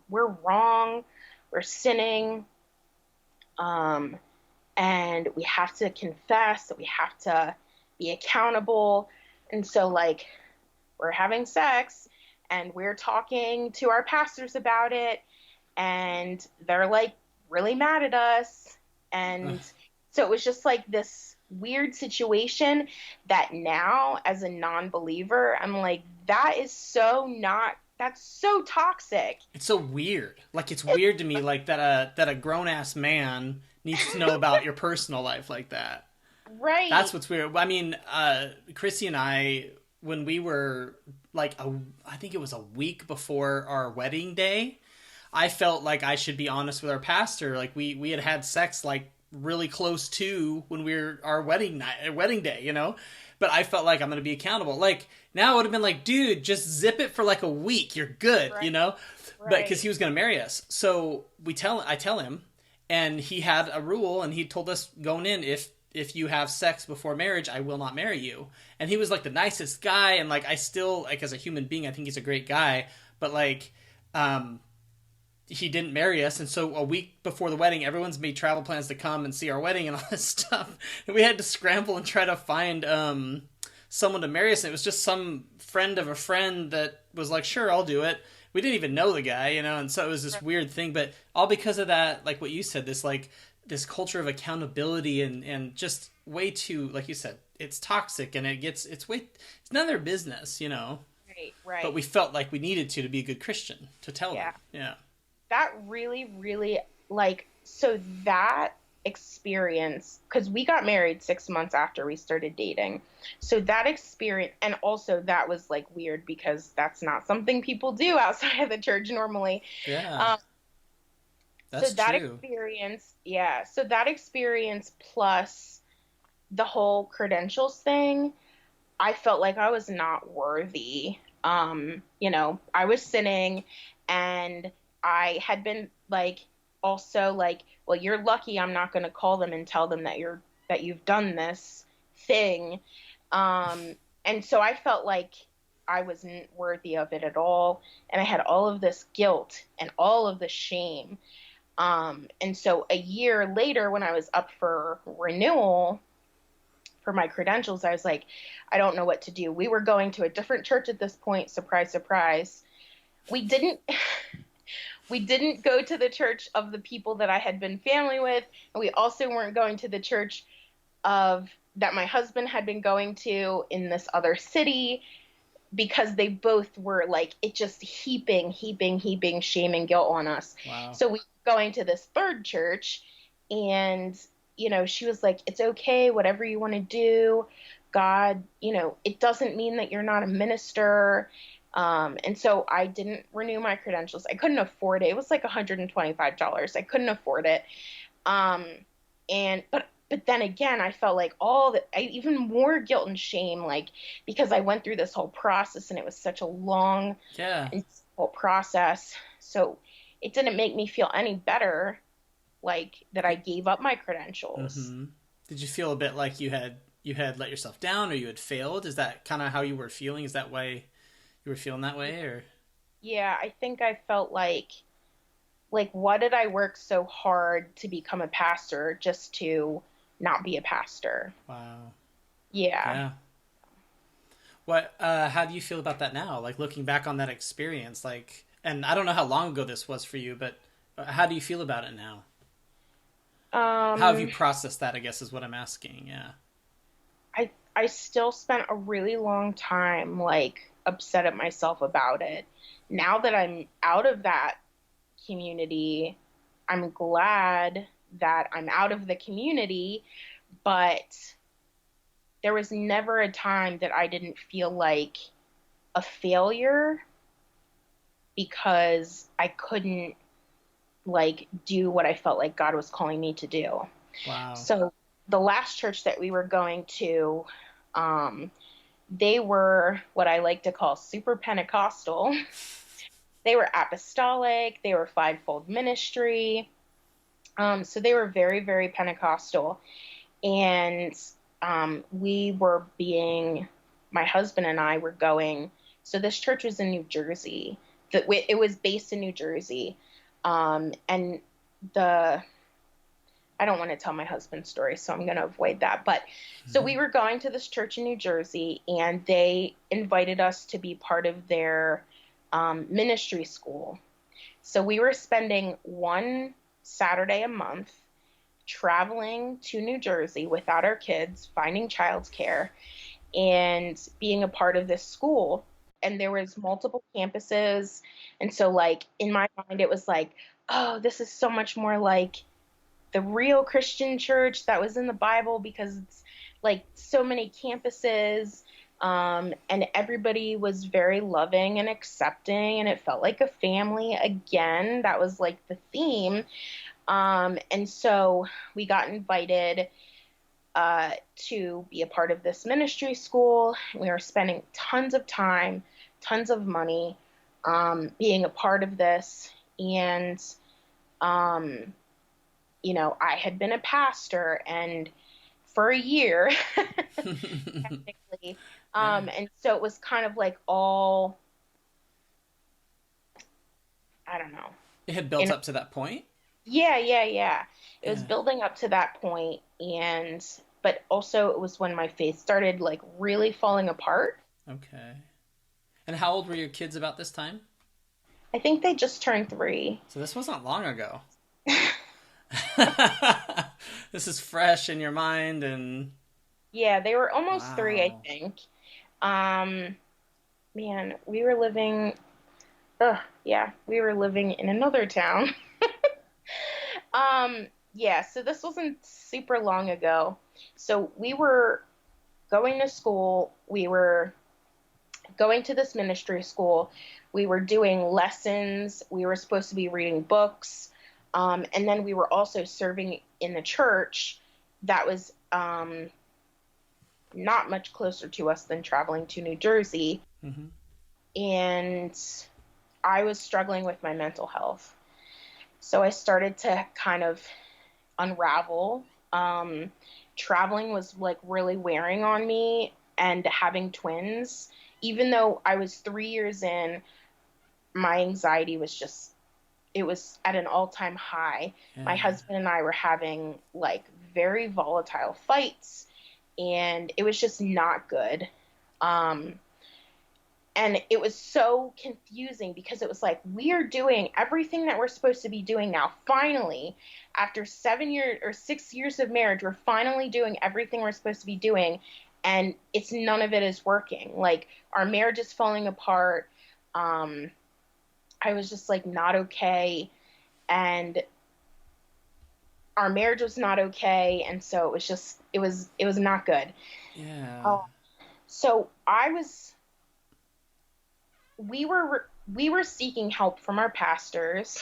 wrong, we're sinning, and we have to confess, that we have to be accountable. And so, like, we're having sex and we're talking to our pastors about it, and they're like really mad at us. And so it was just like this weird situation that now, as a non-believer, I'm like, that's so toxic. It's so weird. Like, it's weird to me, like, that a grown-ass man needs to know about your personal life like that. Right. That's what's weird. I mean, Chrissy and I, when we were, like, I think it was a week before our wedding day, I felt like I should be honest with our pastor. Like, we had sex, like, really close to when we were our wedding day, you know? But I felt like I'm going to be accountable. Like, now it would have been like, dude, just zip it for like a week. You're good, right. You know? Right. But because he was going to marry us. So I tell him, and he had a rule, and he told us going in, if you have sex before marriage, I will not marry you. And he was like the nicest guy. And like, I still, like, as a human being, I think he's a great guy. But like, he didn't marry us, and so a week before the wedding, everyone's made travel plans to come and see our wedding and all this stuff. And we had to scramble and try to find someone to marry us. And it was just some friend of a friend that was like, sure, I'll do it. We didn't even know the guy, you know, and so it was this weird thing. But all because of that, like what you said, this culture of accountability and just way too, like you said, it's toxic, and it's none of their business, you know. Right. But we felt like we needed to be a good Christian to tell them. Yeah. That really, really, like, so that experience, because we got married 6 months after we started dating. So that experience, and also that was like weird because that's not something people do outside of the church normally. Yeah. That's so that true. So that experience plus the whole credentials thing, I felt like I was not worthy. You know, I was sinning, and I had been like, also like, well, you're lucky I'm not going to call them and tell them that you've done this thing. And so I felt like I wasn't worthy of it at all. And I had all of this guilt and all of the shame. And so a year later, when I was up for renewal for my credentials, I was like, I don't know what to do. We were going to a different church at this point. Surprise, surprise. We didn't go to the church of the people that I had been family with. And we also weren't going to the church that my husband had been going to in this other city, because they both were like, it just heaping shame and guilt on us. Wow. So we were going to this third church, and, you know, she was like, it's okay, whatever you want to do. God, you know, it doesn't mean that you're not a minister. And so I didn't renew my credentials. I couldn't afford it. It was like $125. I couldn't afford it. But then again, I felt like even more guilt and shame, like, because I went through this whole process, and it was such a long and difficult process. So it didn't make me feel any better, like, that I gave up my credentials. Mm-hmm. Did you feel a bit like you had let yourself down, or you had failed? Is that kind of how you were feeling? Is that why you were feeling that way, or? Yeah, I think I felt like, what did I work so hard to become a pastor just to not be a pastor? Wow. Yeah. What, how do you feel about that now? Like, looking back on that experience, like, And I don't know how long ago this was for you, but how do you feel about it now? How have you processed that, I guess, is what I'm asking. Yeah. I still spent a really long time like upset at myself about it. Now that I'm out of that community, I'm glad that I'm out of the community, but there was never a time that I didn't feel like a failure because I couldn't like do what I felt like God was calling me to do. Wow. So the last church that we were going to, they were what I like to call super Pentecostal. They were apostolic. They were fivefold ministry. So they were very, very Pentecostal. And my husband and I were going. So this church was in New Jersey. It was based in New Jersey. And I don't want to tell my husband's story, so I'm going to avoid that. But so we were going to this church in New Jersey, and they invited us to be part of their ministry school. So we were spending one Saturday a month traveling to New Jersey without our kids, finding childcare, and being a part of this school. And there was multiple campuses. And so like in my mind, it was like, oh, this is so much more like the real Christian church that was in the Bible, because it's like so many campuses, and everybody was very loving and accepting, and it felt like a family again. That was like the theme. And so we got invited to be a part of this ministry school. We were spending tons of time, tons of money, being a part of this. And, I had been a pastor and for a year, technically. And so it was kind of like all, I don't know. It had built up to that point? Yeah. It was building up to that point, but also it was when my faith started like really falling apart. Okay. And how old were your kids about this time? I think they just turned 3. So this wasn't long ago. This is fresh in your mind, and yeah, they were almost 3, I think. Man, we were living in another town. So this wasn't super long ago. So we were going to school. We were going to this ministry school. We were doing lessons. We were supposed to be reading books. And then we were also serving in the church that was not much closer to us than traveling to New Jersey. Mm-hmm. And I was struggling with my mental health. So I started to kind of unravel. Traveling was like really wearing on me, and having twins, even though I was 3 years in, my anxiety was it was at an all-time high. Yeah. My husband and I were having like very volatile fights, and it was just not good. And it was so confusing because it was like, we are doing everything that we're supposed to be doing now. Finally, after 7 years or 6 years of marriage, we're finally doing everything we're supposed to be doing. And none of it is working. Like, our marriage is falling apart. I was just like not okay. And our marriage was not okay. And so it was not good. Yeah. So we were seeking help from our pastors,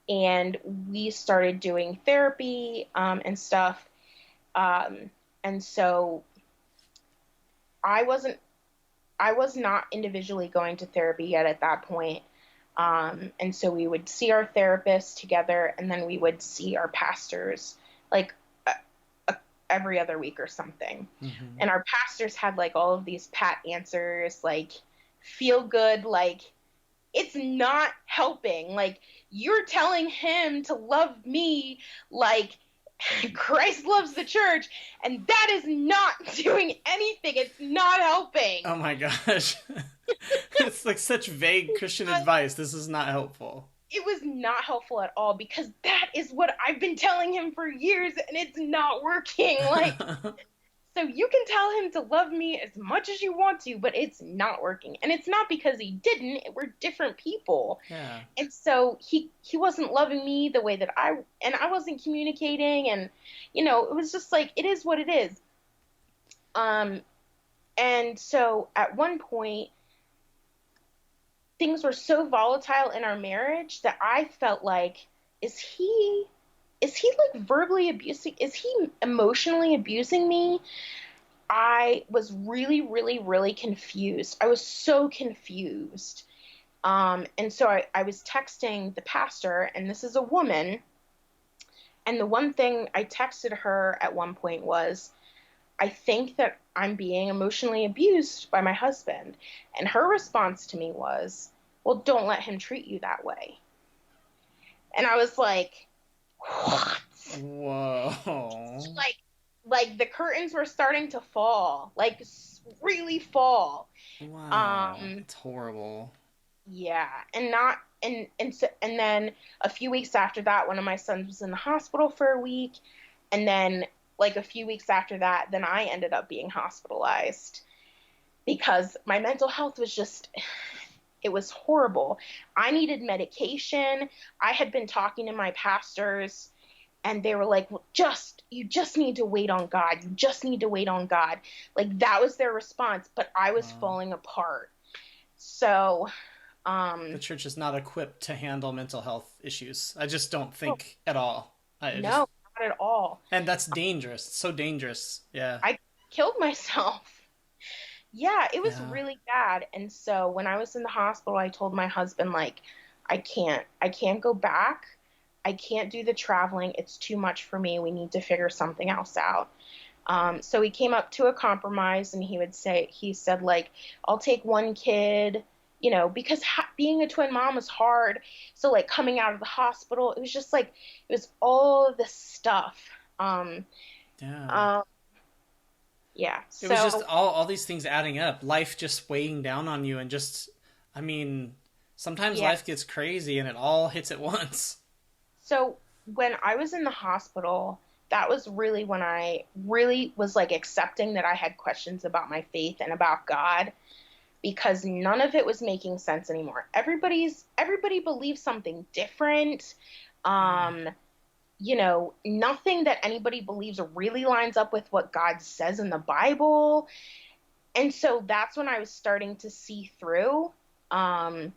and we started doing therapy, and stuff. And so I was not individually going to therapy yet at that point. And so we would see our therapist together, and then we would see our pastors like every other week or something. Mm-hmm. And our pastors had like all of these pat answers, like feel good, like it's not helping. Like, you're telling him to love me, like Christ loves the church, and that is not doing anything. It's not helping. Oh my gosh. It's like such vague Christian advice. This is not helpful. It was not helpful at all, because that is what I've been telling him for years, and it's not working. Like, so you can tell him to love me as much as you want to, but it's not working. And it's not because he didn't. We're different people. Yeah. And so he wasn't loving me the way that I wasn't communicating. And, it was just like, it is what it is. And so at one point, things were so volatile in our marriage that I felt like, is he like verbally abusing? Is he emotionally abusing me? I was really, really, really confused. I was so confused. And so I was texting the pastor, and this is a woman. And the one thing I texted her at one point was, I think that I'm being emotionally abused by my husband. And her response to me was, well, don't let him treat you that way. And I was like, what? Whoa. Like the curtains were starting to fall, like really fall. Wow. It's horrible. Yeah. And then a few weeks after that, one of my sons was in the hospital for a week. And then like a few weeks after that, then I ended up being hospitalized because my mental health was just, it was horrible. I needed medication. I had been talking to my pastors, and they were like, well, you just need to wait on God. You just need to wait on God. Like, that was their response, but I was falling apart. So, the church is not equipped to handle mental health issues. I just don't think at all. No, not at all. And that's dangerous. It's so dangerous. Yeah. I killed myself. Yeah, it was really bad. And so when I was in the hospital, I told my husband, like, I can't go back. I can't do the traveling. It's too much for me. We need to figure something else out. So he came up to a compromise, and he said, like, I'll take one kid, because being a twin mom is hard. So like coming out of the hospital, it was just like, it was all of this stuff. Yeah. It was just all these things adding up, life just weighing down on you, and just, I mean, sometimes life gets crazy and it all hits at once. So when I was in the hospital, that was really when I really was like accepting that I had questions about my faith and about God, because none of it was making sense anymore. Everybody believes something different. Nothing that anybody believes really lines up with what God says in the Bible. And so that's when I was starting to see through. And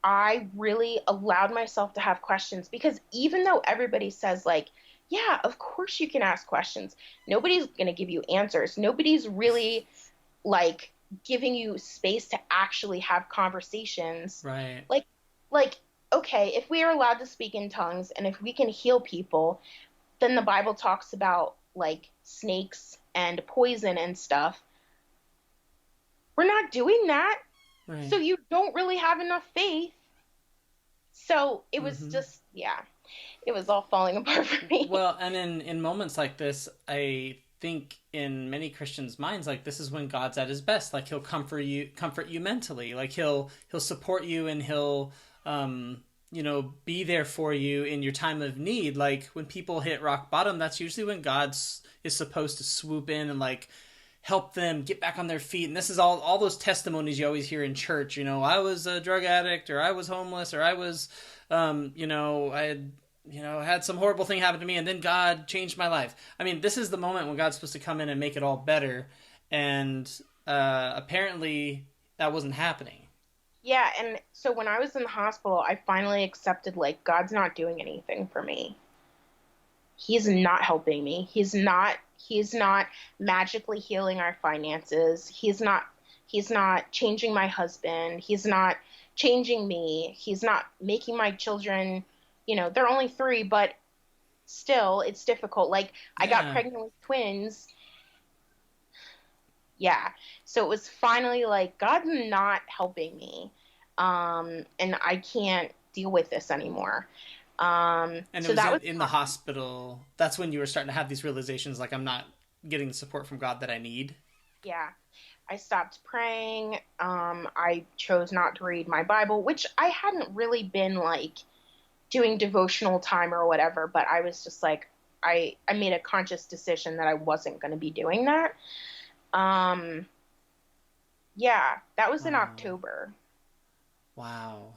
I really allowed myself to have questions, because even though everybody says, like, yeah, of course you can ask questions, nobody's going to give you answers. Nobody's really like giving you space to actually have conversations. Right. Like, okay, if we are allowed to speak in tongues and if we can heal people, then the Bible talks about like snakes and poison and stuff. We're not doing that. Right. So you don't really have enough faith. So it was just, it was all falling apart for me. Well, and in moments like this, I think in many Christians' minds, like, this is when God's at his best. Like, he'll comfort you mentally. Like, he'll support you, and he'll be there for you in your time of need. Like, when people hit rock bottom, that's usually when God is supposed to swoop in and like help them get back on their feet. And this is all those testimonies you always hear in church. I was a drug addict, or I was homeless, or I was, I had some horrible thing happen to me, and then God changed my life. I mean, this is the moment when God's supposed to come in and make it all better. And apparently that wasn't happening. Yeah, and so when I was in the hospital, I finally accepted, like, God's not doing anything for me. He's not helping me. He's not magically healing our finances. He's not changing my husband. He's not changing me. He's not making my children, they're only 3, but still it's difficult. Like, I got pregnant with twins. Yeah. So it was finally like, God's not helping me. And I can't deal with this anymore. And So it was that was in the hospital. That's when you were starting to have these realizations, like, I'm not getting the support from God that I need. yeah. I stopped praying. I chose not to read my Bible, which I hadn't really been like doing devotional time or whatever, but I was just like, I made a conscious decision that I wasn't going to be doing that. Um, yeah, that was in Wow. October. Wow.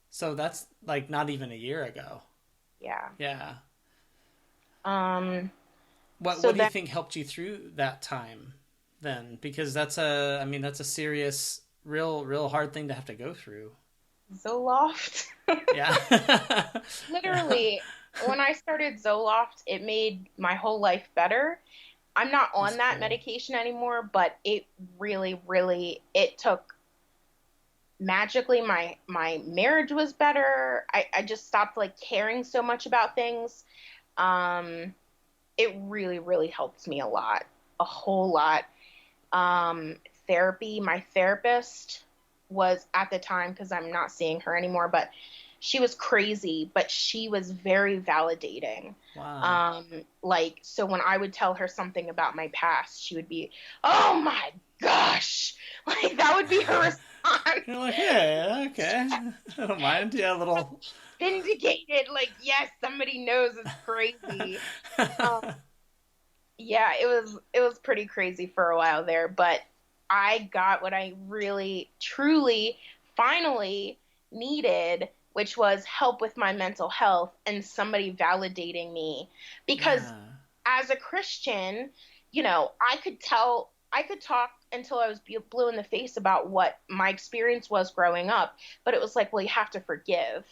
So that's like not even a year ago. Yeah. Yeah. Um, What so do you then think helped you through that time then? Because that's a serious, real hard thing to have to go through. Zoloft. Yeah. Literally, when I started Zoloft, it made my whole life better. I'm not That's on that cool. medication anymore, but it really, really, it took magically my marriage was better. I just stopped like caring so much about things. Um, it really, really helped me a lot, a whole lot. Um, Therapy, my therapist was at the time, because I'm not seeing her anymore, but she was crazy, but she was very validating. Wow. Like, so when I would tell her something about my past, she would be, "Oh my gosh," like that would be her response. You're like, yeah, okay. I don't mind. Yeah, a little. Vindicated, like, yes, somebody knows it's crazy. Um, yeah, it was pretty crazy for a while there, but I got what I really, truly, finally needed, which was help with my mental health and somebody validating me. Because Yeah. as a Christian, I could talk until I was blue in the face about what my experience was growing up, but it was like, well, you have to forgive.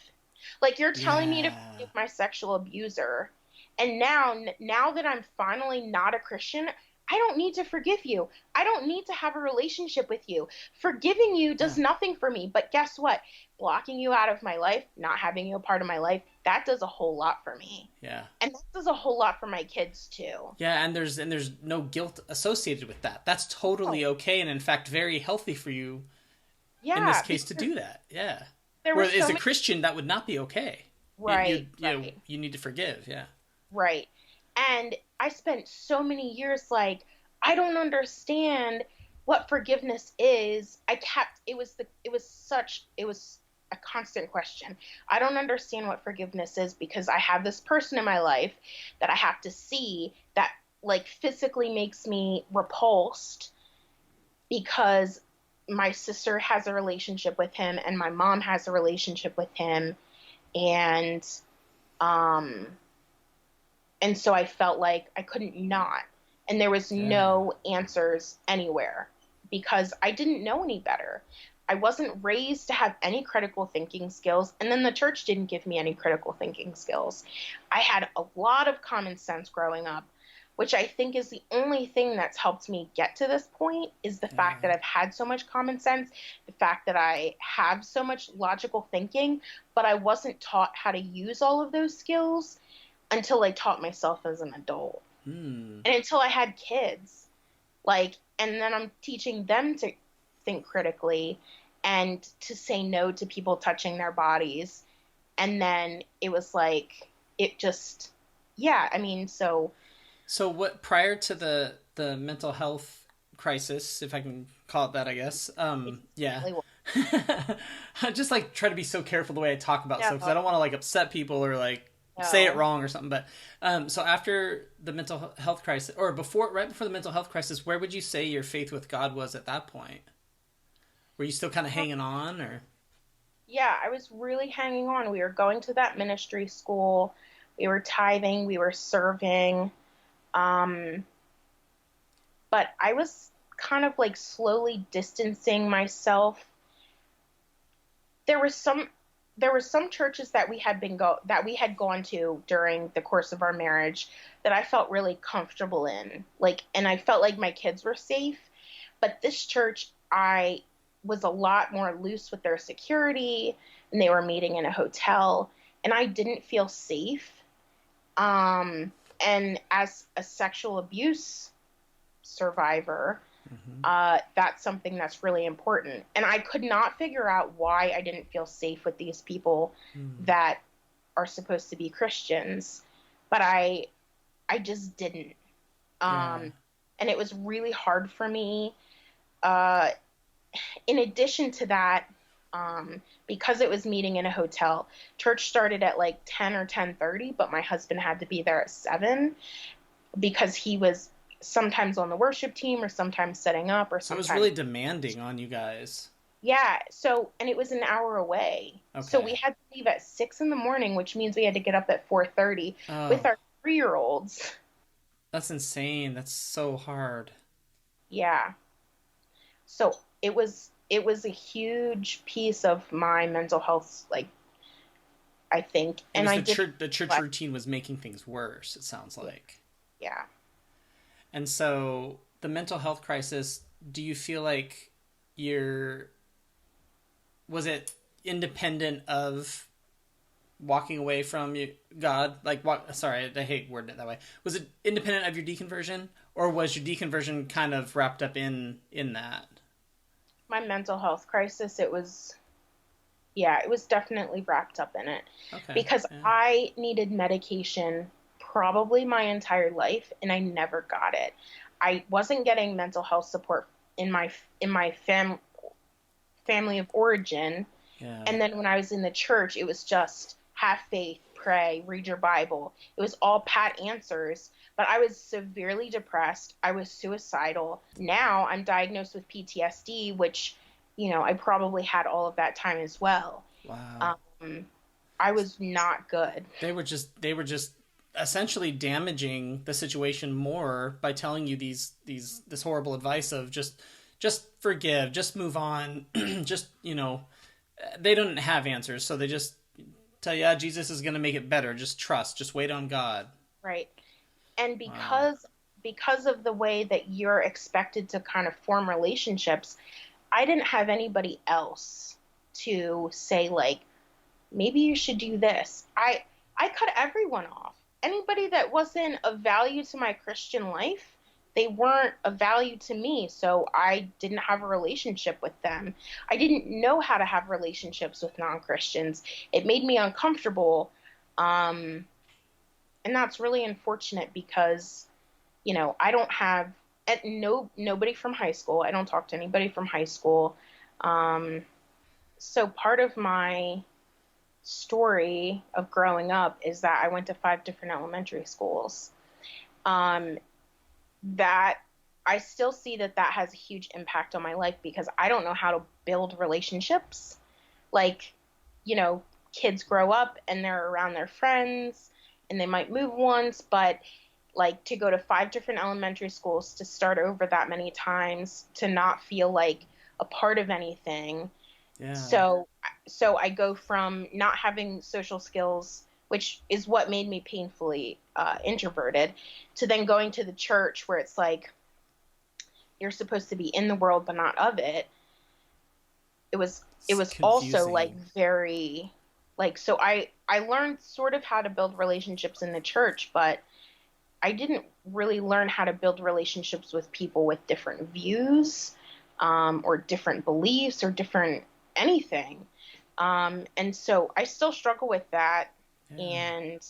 Like, you're telling me to Yeah. forgive my sexual abuser. And now that I'm finally not a Christian, I don't need to forgive you. I don't need to have a relationship with you. Forgiving you Yeah. does nothing for me. But guess what? Blocking you out of my life, not having you a part of my life, that does a whole lot for me. Yeah. And that does a whole lot for my kids too. Yeah, and there's no guilt associated with that. That's totally Oh, okay, and in fact very healthy for you in this yeah, case to do that. Yeah. there were Whereas so as a many. Christian, that would not be okay. Right, right. You need to forgive. Yeah. Right. And I spent so many years like, I don't understand what forgiveness is. It was a constant question. I don't understand what forgiveness is because I have this person in my life that I have to see that like physically makes me repulsed because my sister has a relationship with him and my mom has a relationship with him, and um and so I felt like I couldn't not. And there was Yeah. no answers anywhere because I didn't know any better. I wasn't raised to have any critical thinking skills. And then the church didn't give me any critical thinking skills. I had a lot of common sense growing up, which I think is the only thing that's helped me get to this point is the fact Yeah. that I've had so much common sense, the fact that I have so much logical thinking, but I wasn't taught how to use all of those skills until I taught myself as an adult Hmm. and until I had kids. Like, and then I'm teaching them to think critically and to say no to people touching their bodies. And then it was like, it just, yeah, I mean, so. So what prior to the mental health crisis, if I can call it that, I guess. Yeah. Really, I just like try to be so careful the way I talk about stuff because I no, don't want to like upset people or like say it no. wrong or something. But so after the mental health crisis, or right before the mental health crisis, where would you say your faith with God was at that point? Were you still kind of hanging on, or? Yeah, I was really hanging on. We were going to that ministry school. We were tithing. We were serving. Um, but I was kind of like slowly distancing myself. There were some churches that we had gone to during the course of our marriage that I felt really comfortable in. Like, and I felt like my kids were safe. But this church, I was a lot more loose with their security, and they were meeting in a hotel, and I didn't feel safe. And as a sexual abuse survivor, Mm-hmm. that's something that's really important. And I could not figure out why I didn't feel safe with these people Mm. that are supposed to be Christians, but I just didn't. Yeah. And it was really hard for me. Uh, in addition to that, because it was meeting in a hotel, church started at like 10 or 10:30, but my husband had to be there at 7 because he was sometimes on the worship team or sometimes setting up or So it was sometimes. really demanding on you guys. Yeah. So, and it was an hour away. So we Okay. had to leave at 6 in the morning, which means we had to get up at 4:30 with Oh, our 3-year-olds. that's insane. That's so hard. Yeah. So it was a huge piece of my mental health, like, I think, It and was I did. the church routine was making things worse, it sounds like. Yeah. And so the mental health crisis, do you feel like you're was it independent of walking away from God? Like, what? Sorry, I hate wording it that way. Was it independent of your deconversion, or was your deconversion kind of wrapped up in that? My mental health crisis, it was, yeah, it was definitely wrapped up in it Okay, because yeah, I needed medication probably my entire life and I never got it. I wasn't getting mental health support in my family of origin. yeah, And then when I was in the church, it was just have faith, pray, read your Bible. It was all pat answers. But I was severely depressed. I was suicidal. Now I'm diagnosed with PTSD, which, I probably had all of that time as well. wow. Um, I was not good. They were just essentially damaging the situation more by telling you this horrible advice of just forgive, just move on, just they don't have answers, so they just tell you, yeah, Jesus is going to make it better. Just trust, just wait on God. Right. And Wow. because of the way that you're expected to kind of form relationships, I didn't have anybody else to say, like, maybe you should do this. I cut everyone off. Anybody that wasn't of value to my Christian life, they weren't of value to me. So I didn't have a relationship with them. I didn't know how to have relationships with non-Christians. It made me uncomfortable. Um, and that's really unfortunate because, I don't have nobody from high school. I don't talk to anybody from high school. Um, so part of my story of growing up is that I went to 5 different elementary schools. Um, that I still see that has a huge impact on my life because I don't know how to build relationships. Like, kids grow up and they're around their friends and they might move once, but like to go to 5 different elementary schools, to start over that many times, to not feel like a part of anything. Yeah. So I go from not having social skills, which is what made me painfully introverted, to then going to the church where it's like you're supposed to be in the world but not of it. It It's was also like confusing. very, like, so I learned sort of how to build relationships in the church, but I didn't really learn how to build relationships with people with different views, or different beliefs or different anything. And so I still struggle with that. Yeah. And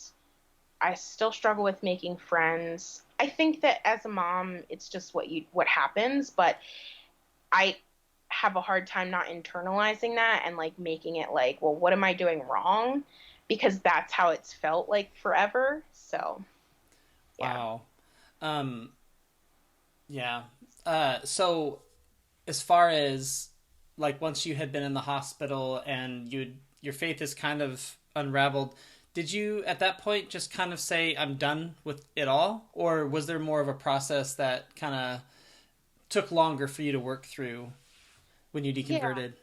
I still struggle with making friends. I think that as a mom, it's just what happens, but I have a hard time not internalizing that and like making it like, well, what am I doing wrong? Because that's how it's felt like forever. So, yeah. Wow. Um, yeah. So as far as like once you had been in the hospital and your faith is kind of unraveled, did you at that point just kind of say I'm done with it all, or was there more of a process that kind of took longer for you to work through when you Yeah. deconverted?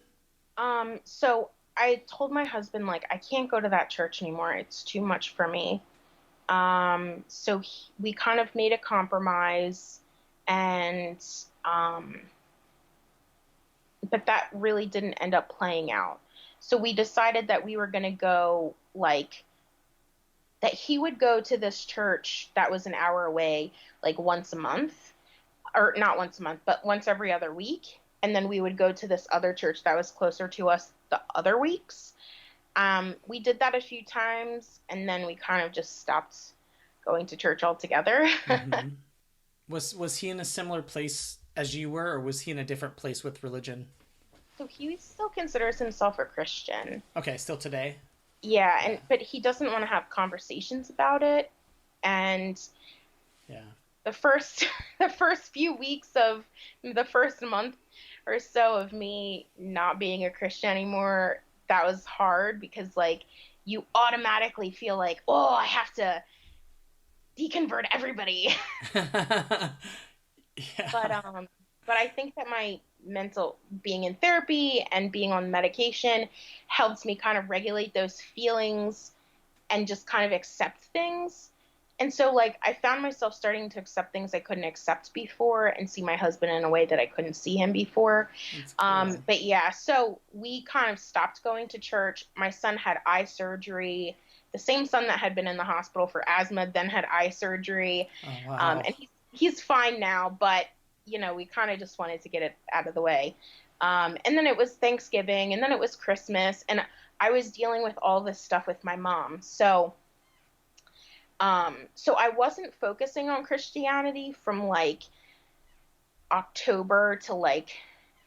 So I told my husband, like, I can't go to that church anymore. It's too much for me. So we kind of made a compromise, and, um, but that really didn't end up playing out. So we decided that we were going to go, like, that he would go to this church that was an hour away, like once a month, or not once a month, but once every other week. And then we would go to this other church that was closer to us the other weeks. We did that a few times, and then we kind of just stopped going to church altogether. Mm-hmm. Was he in a similar place as you were, or was he in a different place with religion? So he still considers himself a Christian. Okay, still today? Yeah, Yeah. but he doesn't want to have conversations about it. And Yeah. the first the first few weeks of the first month or so of me not being a Christian anymore, that was hard because like you automatically feel like, oh, I have to deconvert everybody. But Yeah. but I think that my mental being in therapy and being on medication helps me kind of regulate those feelings and just kind of accept things. And so like I found myself starting to accept things I couldn't accept before and see my husband in a way that I couldn't see him before. That's cool. But yeah, so we kind of stopped going to church. My son had eye surgery. The same son that had been in the hospital for asthma then had eye surgery. Oh, wow. And he's fine now, but we kind of just wanted to get it out of the way. And then it was Thanksgiving, and then it was Christmas, and I was dealing with all this stuff with my mom. So I wasn't focusing on Christianity from like October to like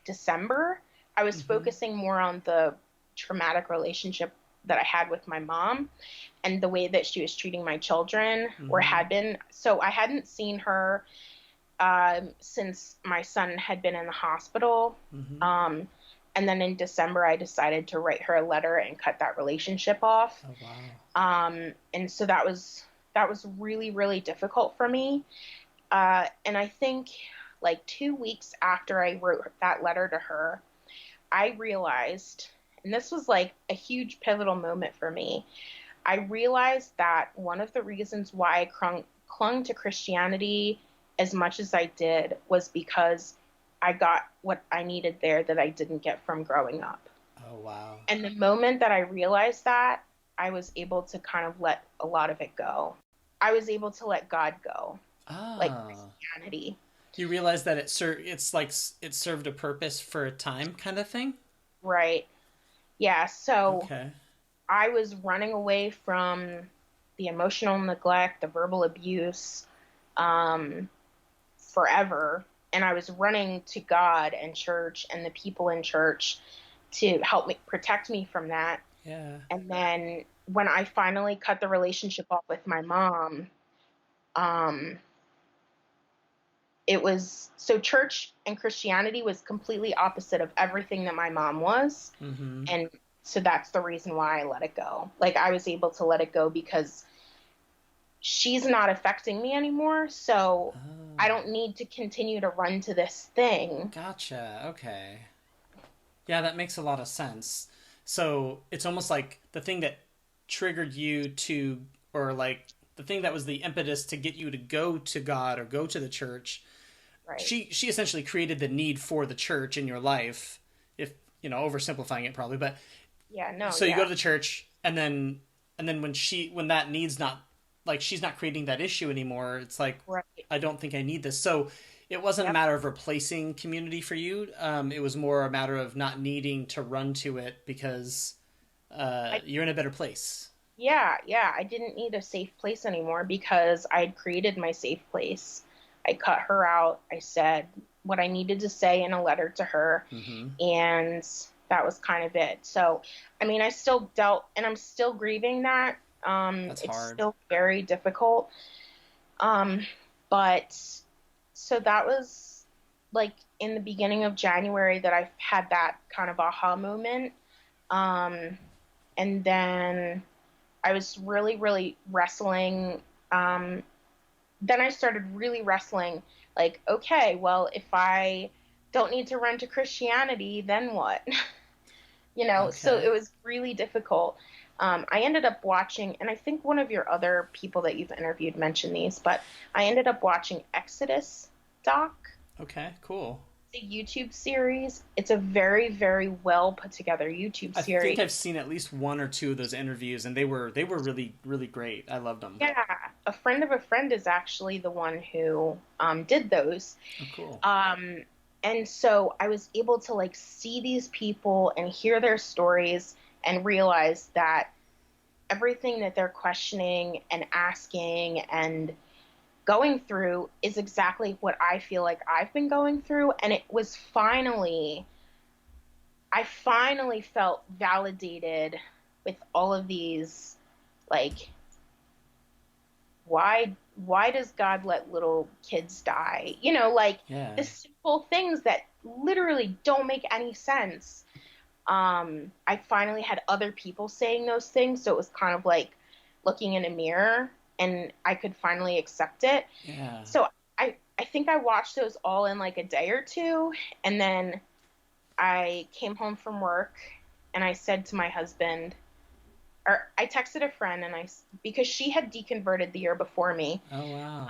December. I was Mm-hmm. focusing more on the traumatic relationship that I had with my mom and the way that she was treating my children or Mm-hmm. had been. So I hadn't seen her since my son had been in the hospital. Mm-hmm. Um, and then in December, I decided to write her a letter and cut that relationship off. Oh, wow. And so that was really, really difficult for me. And I think like 2 weeks after I wrote that letter to her, I realized, and this was like a huge pivotal moment for me. I realized that one of the reasons why I clung to Christianity as much as I did was because I got what I needed there that I didn't get from growing up. Oh, wow. And the moment that I realized that, I was able to kind of let a lot of it go. I was able to let God go, like Ah. Christianity. You realize that it's like it served a purpose for a time kind of thing? Right. Yeah. So Okay. I was running away from the emotional neglect, the verbal abuse, um, forever. And I was running to God and church and the people in church to help me protect me from that. Yeah. And then when I finally cut the relationship off with my mom, um, it was so church and Christianity was completely opposite of everything that my mom was. Mm-hmm. And so that's the reason why I let it go. Like I was able to let it go because she's not affecting me anymore. So I Oh, don't need to continue to run to this thing. gotcha. Okay. Yeah, that makes a lot of sense. So it's almost like the thing that triggered you to, or like the thing that was the impetus to get you to go to God or go to the church. Right. She essentially created the need for the church in your life, if oversimplifying it probably. But Yeah. No. so you go Yeah. to the church, and then when that needs not, like, she's not creating that issue anymore, it's like, Right. I don't think I need this. So it wasn't a Yep. matter of replacing community for you. It was more a matter of not needing to run to it because I, you're in a better place. yeah. Yeah. I didn't need a safe place anymore because I'd created my safe place. I cut her out. I said what I needed to say in a letter to her, Mm-hmm. and that was kind of it. So, I mean, I still dealt, and I'm still grieving that. That's It's hard. still very difficult. Um, but so that was like in the beginning of January that I had that kind of aha moment. Um, and then I was really, really wrestling. Um, then I started really wrestling, like, okay, well, if I don't need to run to Christianity, then what? So Okay. it was really difficult. I ended up watching, and I think one of your other people that you've interviewed mentioned these, but I ended up watching Exodus doc, Okay. Cool. the YouTube series. It's a very, very well put together YouTube I think series. I've seen at least one or two of those interviews, and they were really really great. I loved them. Yeah, a friend of a friend is actually the one who did those. Oh, cool. And so I was able to like see these people and hear their stories and realize that everything that they're questioning and asking and going through is exactly what I feel like I've been going through. And I finally felt validated with all of these, like, why does God let little kids die? Like Yeah. the simple things that literally don't make any sense. I finally had other people saying those things, so it was kind of like looking in a mirror, and I could finally accept it. Yeah. So I think I watched those all in like a day or two, and then I came home from work and I said to my husband, or I texted a friend, and because she had deconverted the year before me. Oh, wow.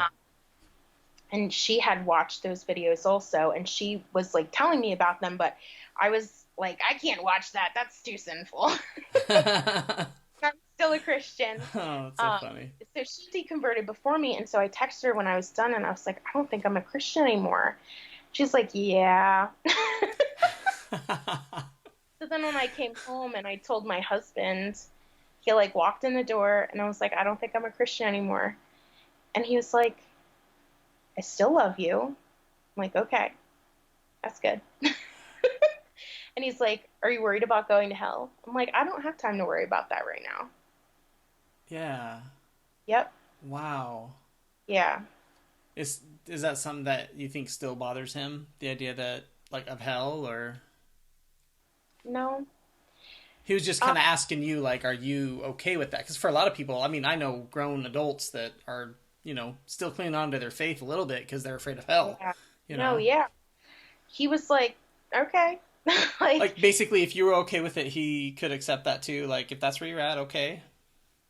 And she had watched those videos also, and she was like telling me about them, but I was like, I can't watch that. That's too sinful. I'm still a Christian. Oh, that's so funny. So she deconverted before me, and so I texted her when I was done, and I was like, I don't think I'm a Christian anymore. She's like, yeah. So then when I came home and I told my husband, he like walked in the door, and I was like, I don't think I'm a Christian anymore. And he was like, I still love you. I'm like, okay, that's good. And he's like, are you worried about going to hell? I'm like, I don't have time to worry about that right now. Yeah. Yep. Wow. Yeah. Is that something that you think still bothers him? The idea that, like, of hell, or? No. He was just kind of asking you, like, are you okay with that? Because for a lot of people, I mean, I know grown adults that are, still clinging on to their faith a little bit because they're afraid of hell. Yeah. No, yeah. He was like, okay. like, basically, if you were okay with it, he could accept that too. Like, if that's where you're at, okay.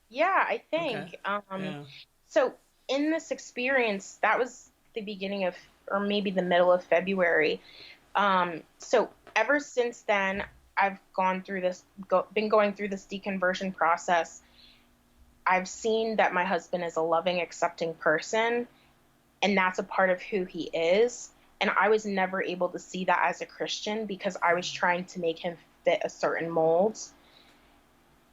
Yeah, I think. Okay. Yeah. So in this experience, that was the beginning of, or maybe the middle of February. So ever since then, I've been going through this deconversion process. I've seen that my husband is a loving, accepting person, and that's a part of who he is. And I was never able to see that as a Christian because I was trying to make him fit a certain mold.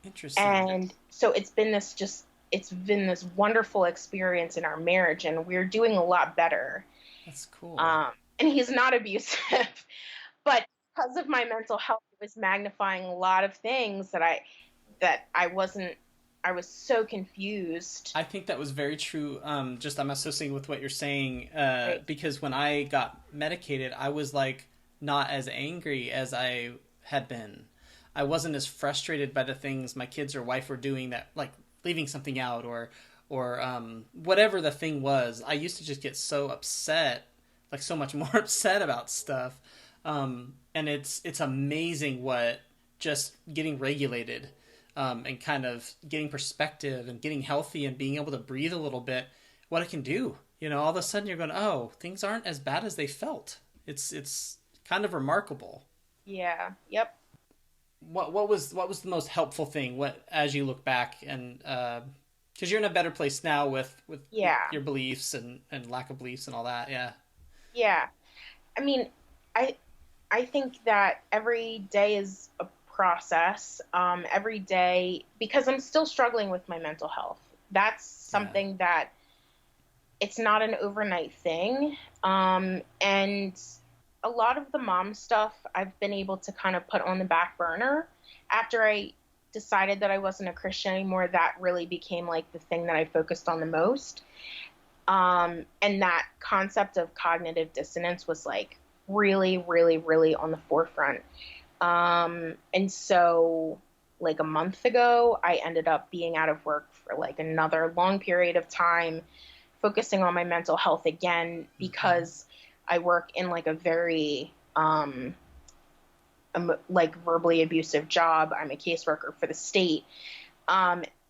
Interesting. And so it's been this wonderful experience in our marriage, and we're doing a lot better. That's cool. And he's not abusive, but because of my mental health, it was magnifying a lot of things that I was so confused. I think that was very true. I'm associating with what you're saying, Right. because when I got medicated, I was like not as angry as I had been. I wasn't as frustrated by the things my kids or wife were doing, that, like, leaving something out or whatever the thing was. I used to just get so upset, like so much more upset about stuff. And it's amazing what just getting regulated, and kind of getting perspective and getting healthy and being able to breathe a little bit, what it can do. All of a sudden you're going, oh, things aren't as bad as they felt. It's kind of remarkable. Yeah. Yep. What was the most helpful thing? What, as you look back, and because you're in a better place now with your beliefs and lack of beliefs and all that. Yeah. Yeah. I mean, I think that every day is a process. Every day, because I'm still struggling with my mental health. That's something that it's not an overnight thing. And a lot of the mom stuff I've been able to kind of put on the back burner. After I decided that I wasn't a Christian anymore, that really became like the thing that I focused on the most. And that concept of cognitive dissonance was like really, really, really on the forefront. And so like a month ago, I ended up being out of work for like another long period of time, focusing on my mental health again, because I work in like a very, like verbally abusive job. I'm a caseworker for the state.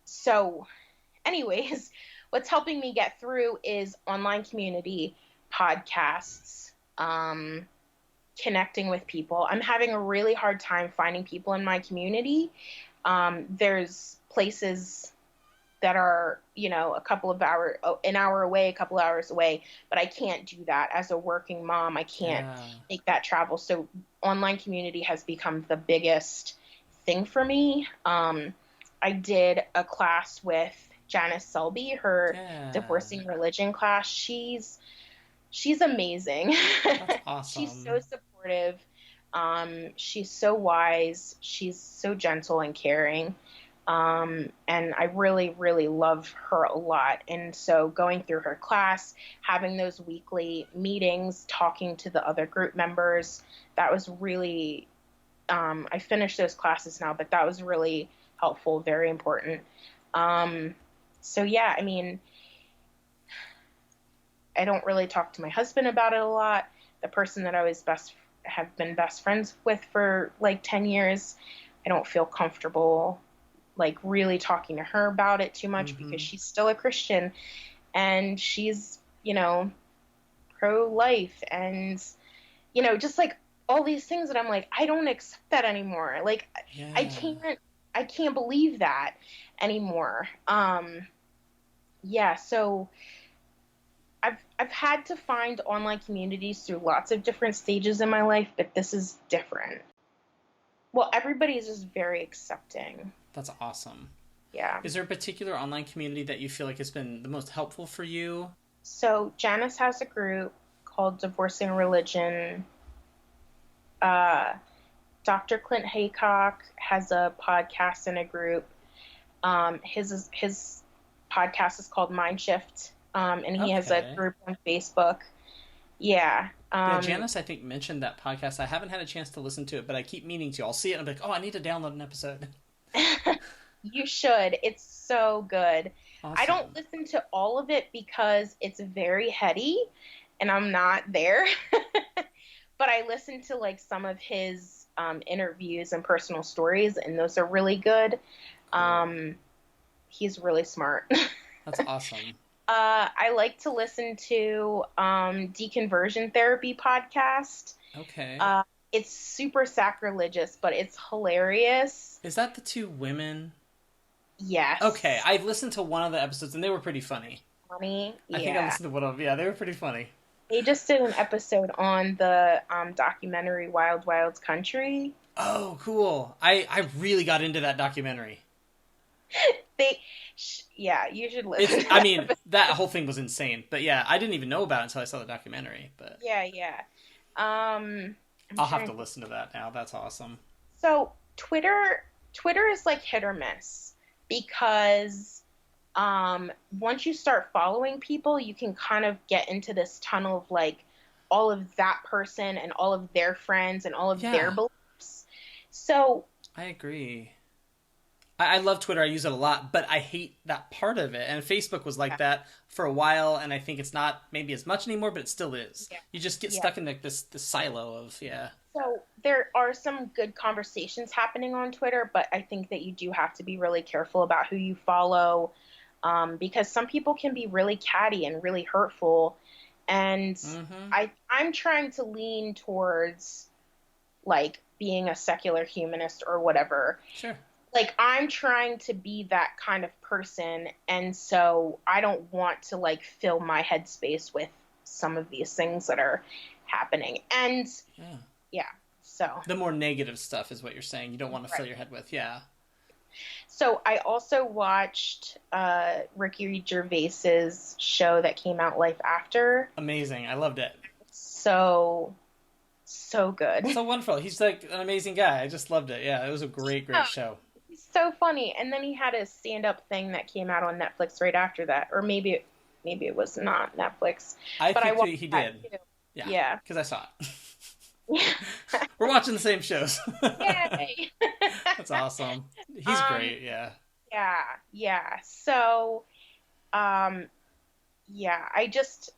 So anyways, what's helping me get through is online community, podcasts, connecting with people. I'm having a really hard time finding people in my community. There's places that are, an hour away, a couple hours away, but I can't do that as a working mom. I can't make that travel. So online community has become the biggest thing for me. I did a class with Janice Selby, her divorcing religion class. She's amazing. That's awesome. She's so supportive. She's so wise. She's so gentle and caring. And I really, really love her a lot. And so going through her class, having those weekly meetings, talking to the other group members, that was really, I finished those classes now, but that was really helpful, very important. So yeah, I mean, I don't really talk to my husband about it a lot. The person that I have been best friends with for like 10 years, I don't feel comfortable like really talking to her about it too much because she's still a Christian and she's, pro-life and, just like all these things that I'm like, I don't accept that anymore. Like, I can't believe that anymore. So I've had to find online communities through lots of different stages in my life, but this is different. Well, everybody is just very accepting. That's awesome. Yeah. Is there a particular online community that you feel like has been the most helpful for you? So Janice has a group called Divorcing Religion. Dr. Clint Haycock has a podcast and a group. His podcast is called Mind Shift, and he has a group on Facebook. Yeah. Janice, I think, mentioned that podcast. I haven't had a chance to listen to it, but I keep meaning to. I'll see it and I'm like, oh, I need to download an episode. You should. It's so good. Awesome. I don't listen to all of it because it's very heady and I'm not there. But I listen to like some of his interviews and personal stories, and those are really good. Cool. He's really smart. That's awesome. I like to listen to Deconversion Therapy podcast. Okay. It's super sacrilegious, but it's hilarious. Is that the two women? Yes. Okay, I've listened to one of the episodes, and they were pretty funny. Funny? Yeah. I think I listened to one of them. Yeah, they were pretty funny. They just did an episode on the documentary Wild Wild Country. Oh, cool. I really got into that documentary. You should listen. I mean, that whole thing was insane. But yeah, I didn't even know about it until I saw the documentary. But yeah. I'll have to listen to that now. That's awesome. So Twitter is like hit or miss because once you start following people, you can kind of get into this tunnel of like all of that person and all of their friends and all of their beliefs. So I agree. I love Twitter. I use it a lot, but I hate that part of it. And Facebook was like that for a while, and I think it's not maybe as much anymore, but it still is. Yeah. You just get stuck in like this silo of, So there are some good conversations happening on Twitter, but I think that you do have to be really careful about who you follow, because some people can be really catty and really hurtful. And I'm trying to lean towards like being a secular humanist or whatever. Sure. Like, I'm trying to be that kind of person, and so I don't want to, like, fill my headspace with some of these things that are happening. And, so. The more negative stuff is what you're saying. You don't want to fill your head with, So, I also watched Ricky Gervais's show that came out, Life After. Amazing. I loved it. So good. So wonderful. He's, like, an amazing guy. I just loved it. Yeah, it was a great show. So funny. And then he had a stand-up thing that came out on Netflix right after that, or maybe it was not Netflix. I think he did. Too. Yeah, because I saw it. We're watching the same shows. Yay! That's awesome. He's great. Yeah. So, I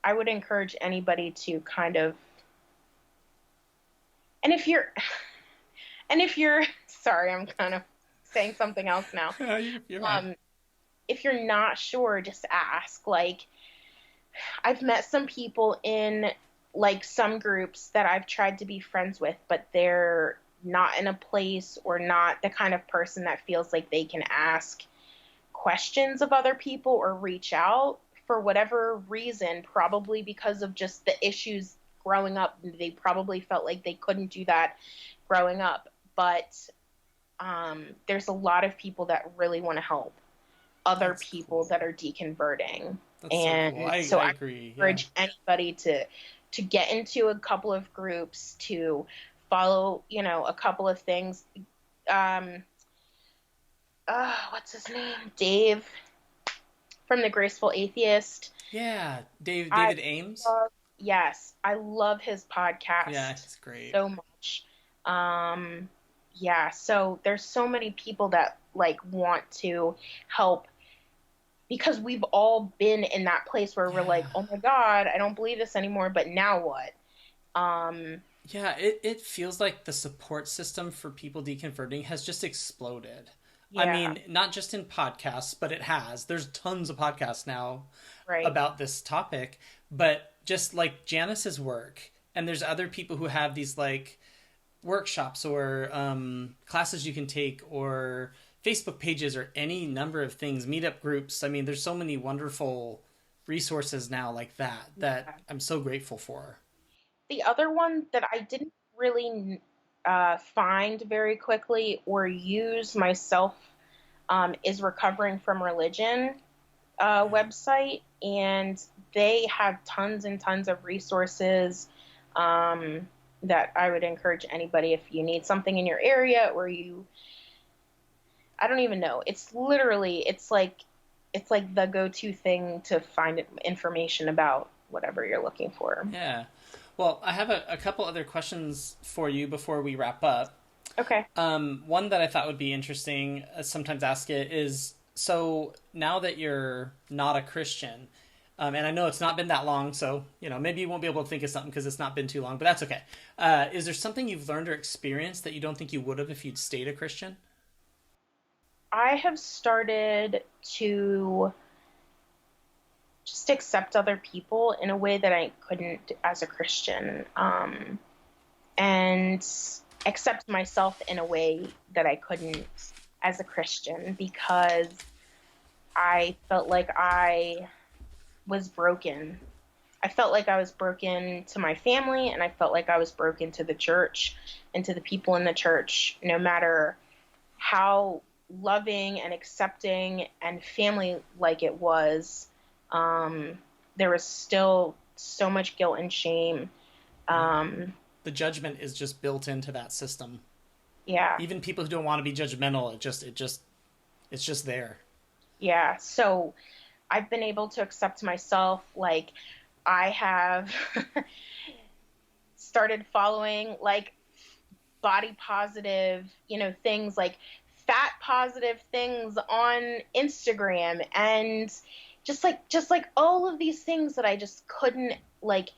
would encourage anybody to kind of, and if you're sorry, I'm kind of saying something else now. You're right. If you're not sure, just ask. Like, I've met some people in like some groups that I've tried to be friends with, but they're not in a place or not the kind of person that feels like they can ask questions of other people or reach out for whatever reason, probably because of just the issues growing up. They probably felt like they couldn't do that growing up. But there's a lot of people that really want to help other That's people cool. that are deconverting. That's so And cool. I so I agree. Yeah. encourage anybody to get into a couple of groups, to follow, a couple of things. Um, what's his name? Dave from the Graceful Atheist. Yeah. I David Ames. love, yes, I love his Yeah, podcast he's great. so much. Yeah, so there's so many people that like want to help, because we've all been in that place where we're like, Yeah. oh my God, I don't believe this anymore, but now what? Um, Yeah, it feels like the support system for people deconverting has just exploded. I yeah, mean, not just in podcasts, but it has. There's tons of podcasts now right. about this topic, but just like Janice's work, and there's other people who have these like workshops or classes you can take, or Facebook pages, or any number of things, meetup groups. I mean, there's so many wonderful resources now like that I'm so grateful for. The other one that I didn't really find very quickly or use myself is Recovering from Religion website, and they have tons and tons of resources that I would encourage anybody, if you need something in your area, or I don't even know. It's like the go-to thing to find information about whatever you're looking for. Yeah. Well, I have a couple other questions for you before we wrap up. Okay. One that I thought would be interesting, sometimes ask it, is so now that you're not a Christian, and I know it's not been that long, so maybe you won't be able to think of something because it's not been too long, but that's okay. Is there something you've learned or experienced that you don't think you would have if you'd stayed a Christian? I have started to just accept other people in a way that I couldn't as a Christian, and accept myself in a way that I couldn't as a Christian, because I felt like I was broken. I felt like I was broken to my family, and I felt like I was broken to the church and to the people in the church, no matter how loving and accepting and family like it was. There was still so much guilt and shame. The judgment is just built into that system. Yeah. Even people who don't want to be judgmental, it's just there. Yeah. So I've been able to accept myself. Like, I have started following like body positive, things like fat positive things on Instagram, and just like all of these things that I just couldn't like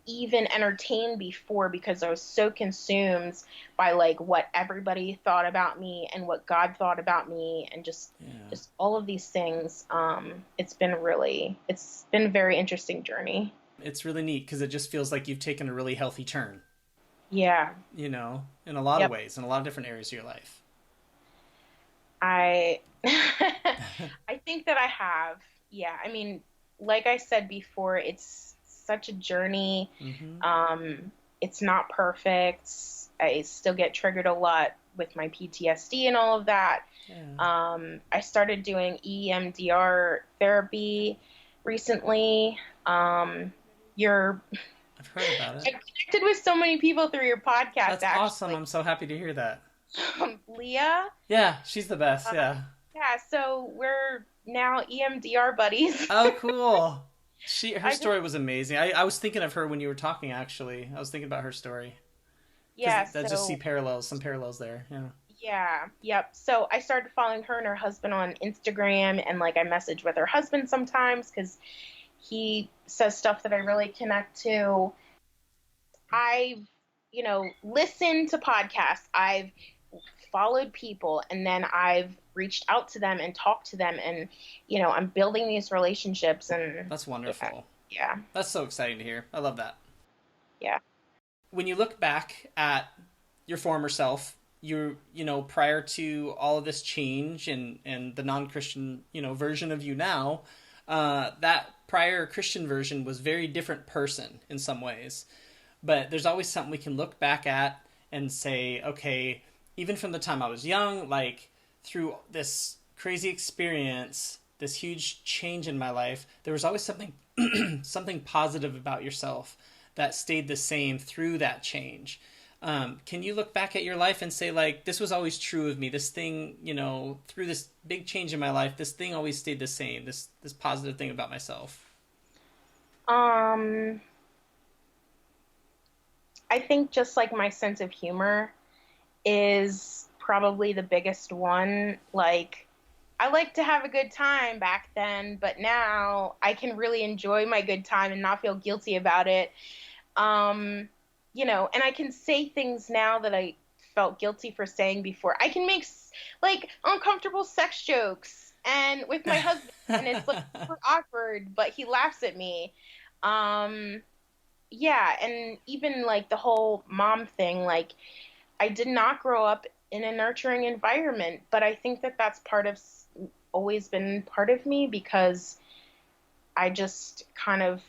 even entertain before, because I was so consumed by like what everybody thought about me and what God thought about me, and just all of these things. It's been a very interesting journey. It's really neat because it just feels like you've taken a really healthy turn, Yeah. in a lot of Yep. ways, in a lot of different areas of your life. I I think that I have. Yeah. I mean, like I said before, it's such a journey. Mm-hmm. It's not perfect. I still get triggered a lot with my PTSD and all of that. Yeah. I started doing EMDR therapy recently. You're I've heard about I've it. connected with so many people through your podcast, That's actually. awesome. I'm so happy to hear that. Leah. Yeah, she's the best. Yeah. Yeah, so we're now EMDR buddies. Oh, cool. Her I story was amazing. I was thinking of her when you were talking, actually. I was thinking about her story. Yeah, I just see some parallels there. Yeah. yeah, yep. So I started following her and her husband on Instagram, and like I message with her husband sometimes because he says stuff that I really connect to. I've, listened to podcasts. I've followed people, and then I've reached out to them and talked to them, and I'm building these relationships, and That's wonderful. yeah. That's so exciting to hear. I love that. Yeah. When you look back at your former self, prior to all of this change and the non-Christian, version of you now, that prior Christian version was a very different person in some ways. But there's always something we can look back at and say, okay, even from the time I was young, like through this crazy experience, this huge change in my life, there was always something something positive about yourself that stayed the same through that change. Can you look back at your life and say, like, this was always true of me, this thing, you know, through this big change in my life, this thing always stayed the same, this positive thing about myself? I think just like my sense of humor is probably the biggest one. Like, I like to have a good time back then, but now I can really enjoy my good time and not feel guilty about it. You know, and I can say things now that I felt guilty for saying before. I can make like uncomfortable sex jokes and with my husband, and it's like super awkward, but he laughs at me. Yeah, and even like the whole mom thing, like I did not grow up in a nurturing environment, but I think that that's always been part of me because I just kind of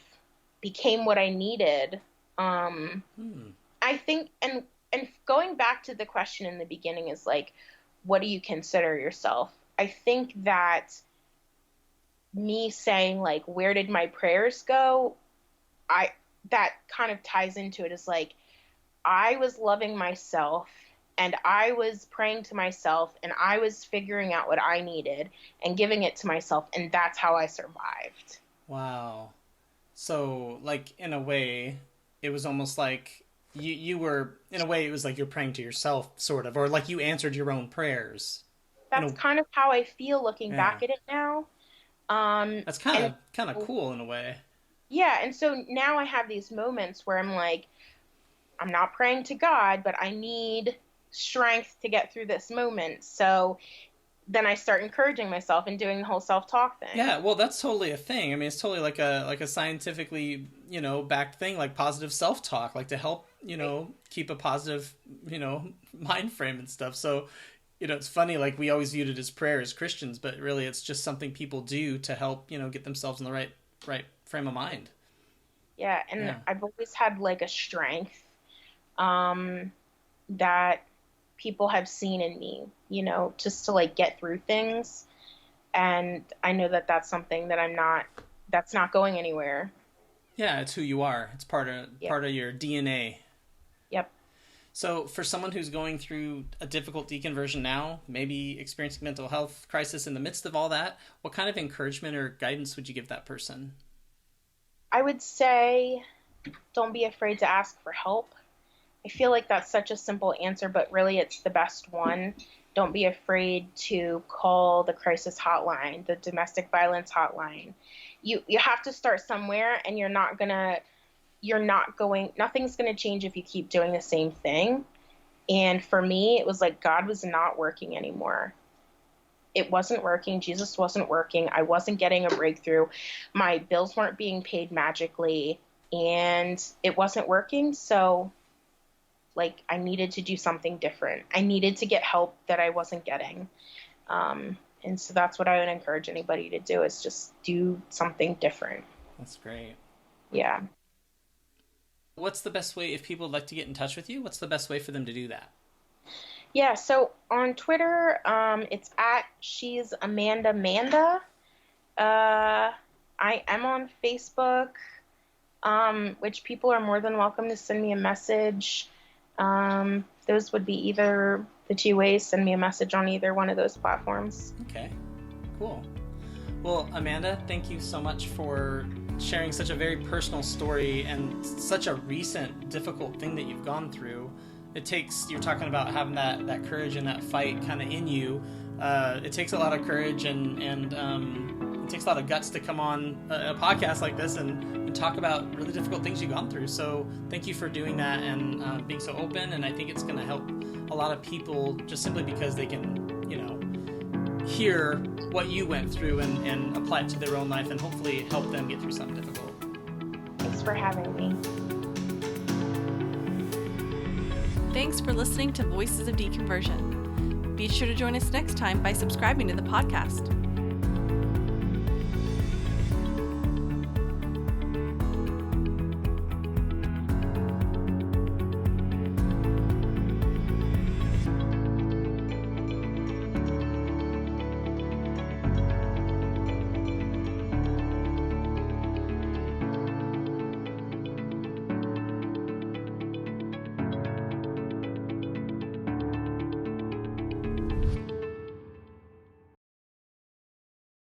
became what I needed. I think, and going back to the question in the beginning is like, what do you consider yourself? I think that me saying like, where did my prayers go? That kind of ties into it as like, I was loving myself and I was praying to myself and I was figuring out what I needed and giving it to myself. And that's how I survived. Wow. So like, in a way, it was almost like you were, in a way, it was like you're praying to yourself, sort of, or like you answered your own prayers. That's kind of how I feel looking back at it now. That's kind of cool in a way. Yeah, and so now I have these moments where I'm like, I'm not praying to God, but I need strength to get through this moment. So then I start encouraging myself and doing the whole self-talk thing. Yeah, well, that's totally a thing. I mean, it's totally like a scientifically, you know, backed thing, like positive self-talk, like to help, you know, keep a positive, you know, mind frame and stuff. So, you know, it's funny, like we always viewed it as prayer as Christians, but really it's just something people do to help, you know, get themselves in the right frame of mind. Yeah, and I've always had like a strength that people have seen in me, you know, just to like get through things. And I know that that's something that that's not going anywhere. Yeah, it's who you are. It's part of your DNA. Yep. So for someone who's going through a difficult deconversion now, maybe experiencing mental health crisis in the midst of all that, what kind of encouragement or guidance would you give that person? I would say, don't be afraid to ask for help. I feel like that's such a simple answer, but really it's the best one. Don't be afraid to call the crisis hotline, the domestic violence hotline. You have to start somewhere, and nothing's going to change if you keep doing the same thing. And for me, it was like God was not working anymore. It wasn't working. Jesus wasn't working. I wasn't getting a breakthrough. My bills weren't being paid magically, and it wasn't working. So like I needed to do something different. I needed to get help that I wasn't getting. And so that's what I would encourage anybody to do, is just do something different. That's great. Yeah. What's the best way, if people would like to get in touch with you, what's the best way for them to do that? Yeah, so on Twitter, it's at She's Amanda Manda. I am on Facebook, which people are more than welcome to send me a message. Those would be either the two ways. Send me a message on either one of those platforms. Okay, cool. Well, Amanda, thank you so much for sharing such a very personal story and such a recent, difficult thing that you've gone through. You're talking about having that courage and that fight kind of in you. It takes a lot of courage and it takes a lot of guts to come on a podcast like this and talk about really difficult things you've gone through. So thank you for doing that and being so open. And I think it's going to help a lot of people just simply because they can, you know, hear what you went through and apply it to their own life and hopefully help them get through something difficult. Thanks for having me. Thanks for listening to Voices of Deconversion. Be sure to join us next time by subscribing to the podcast.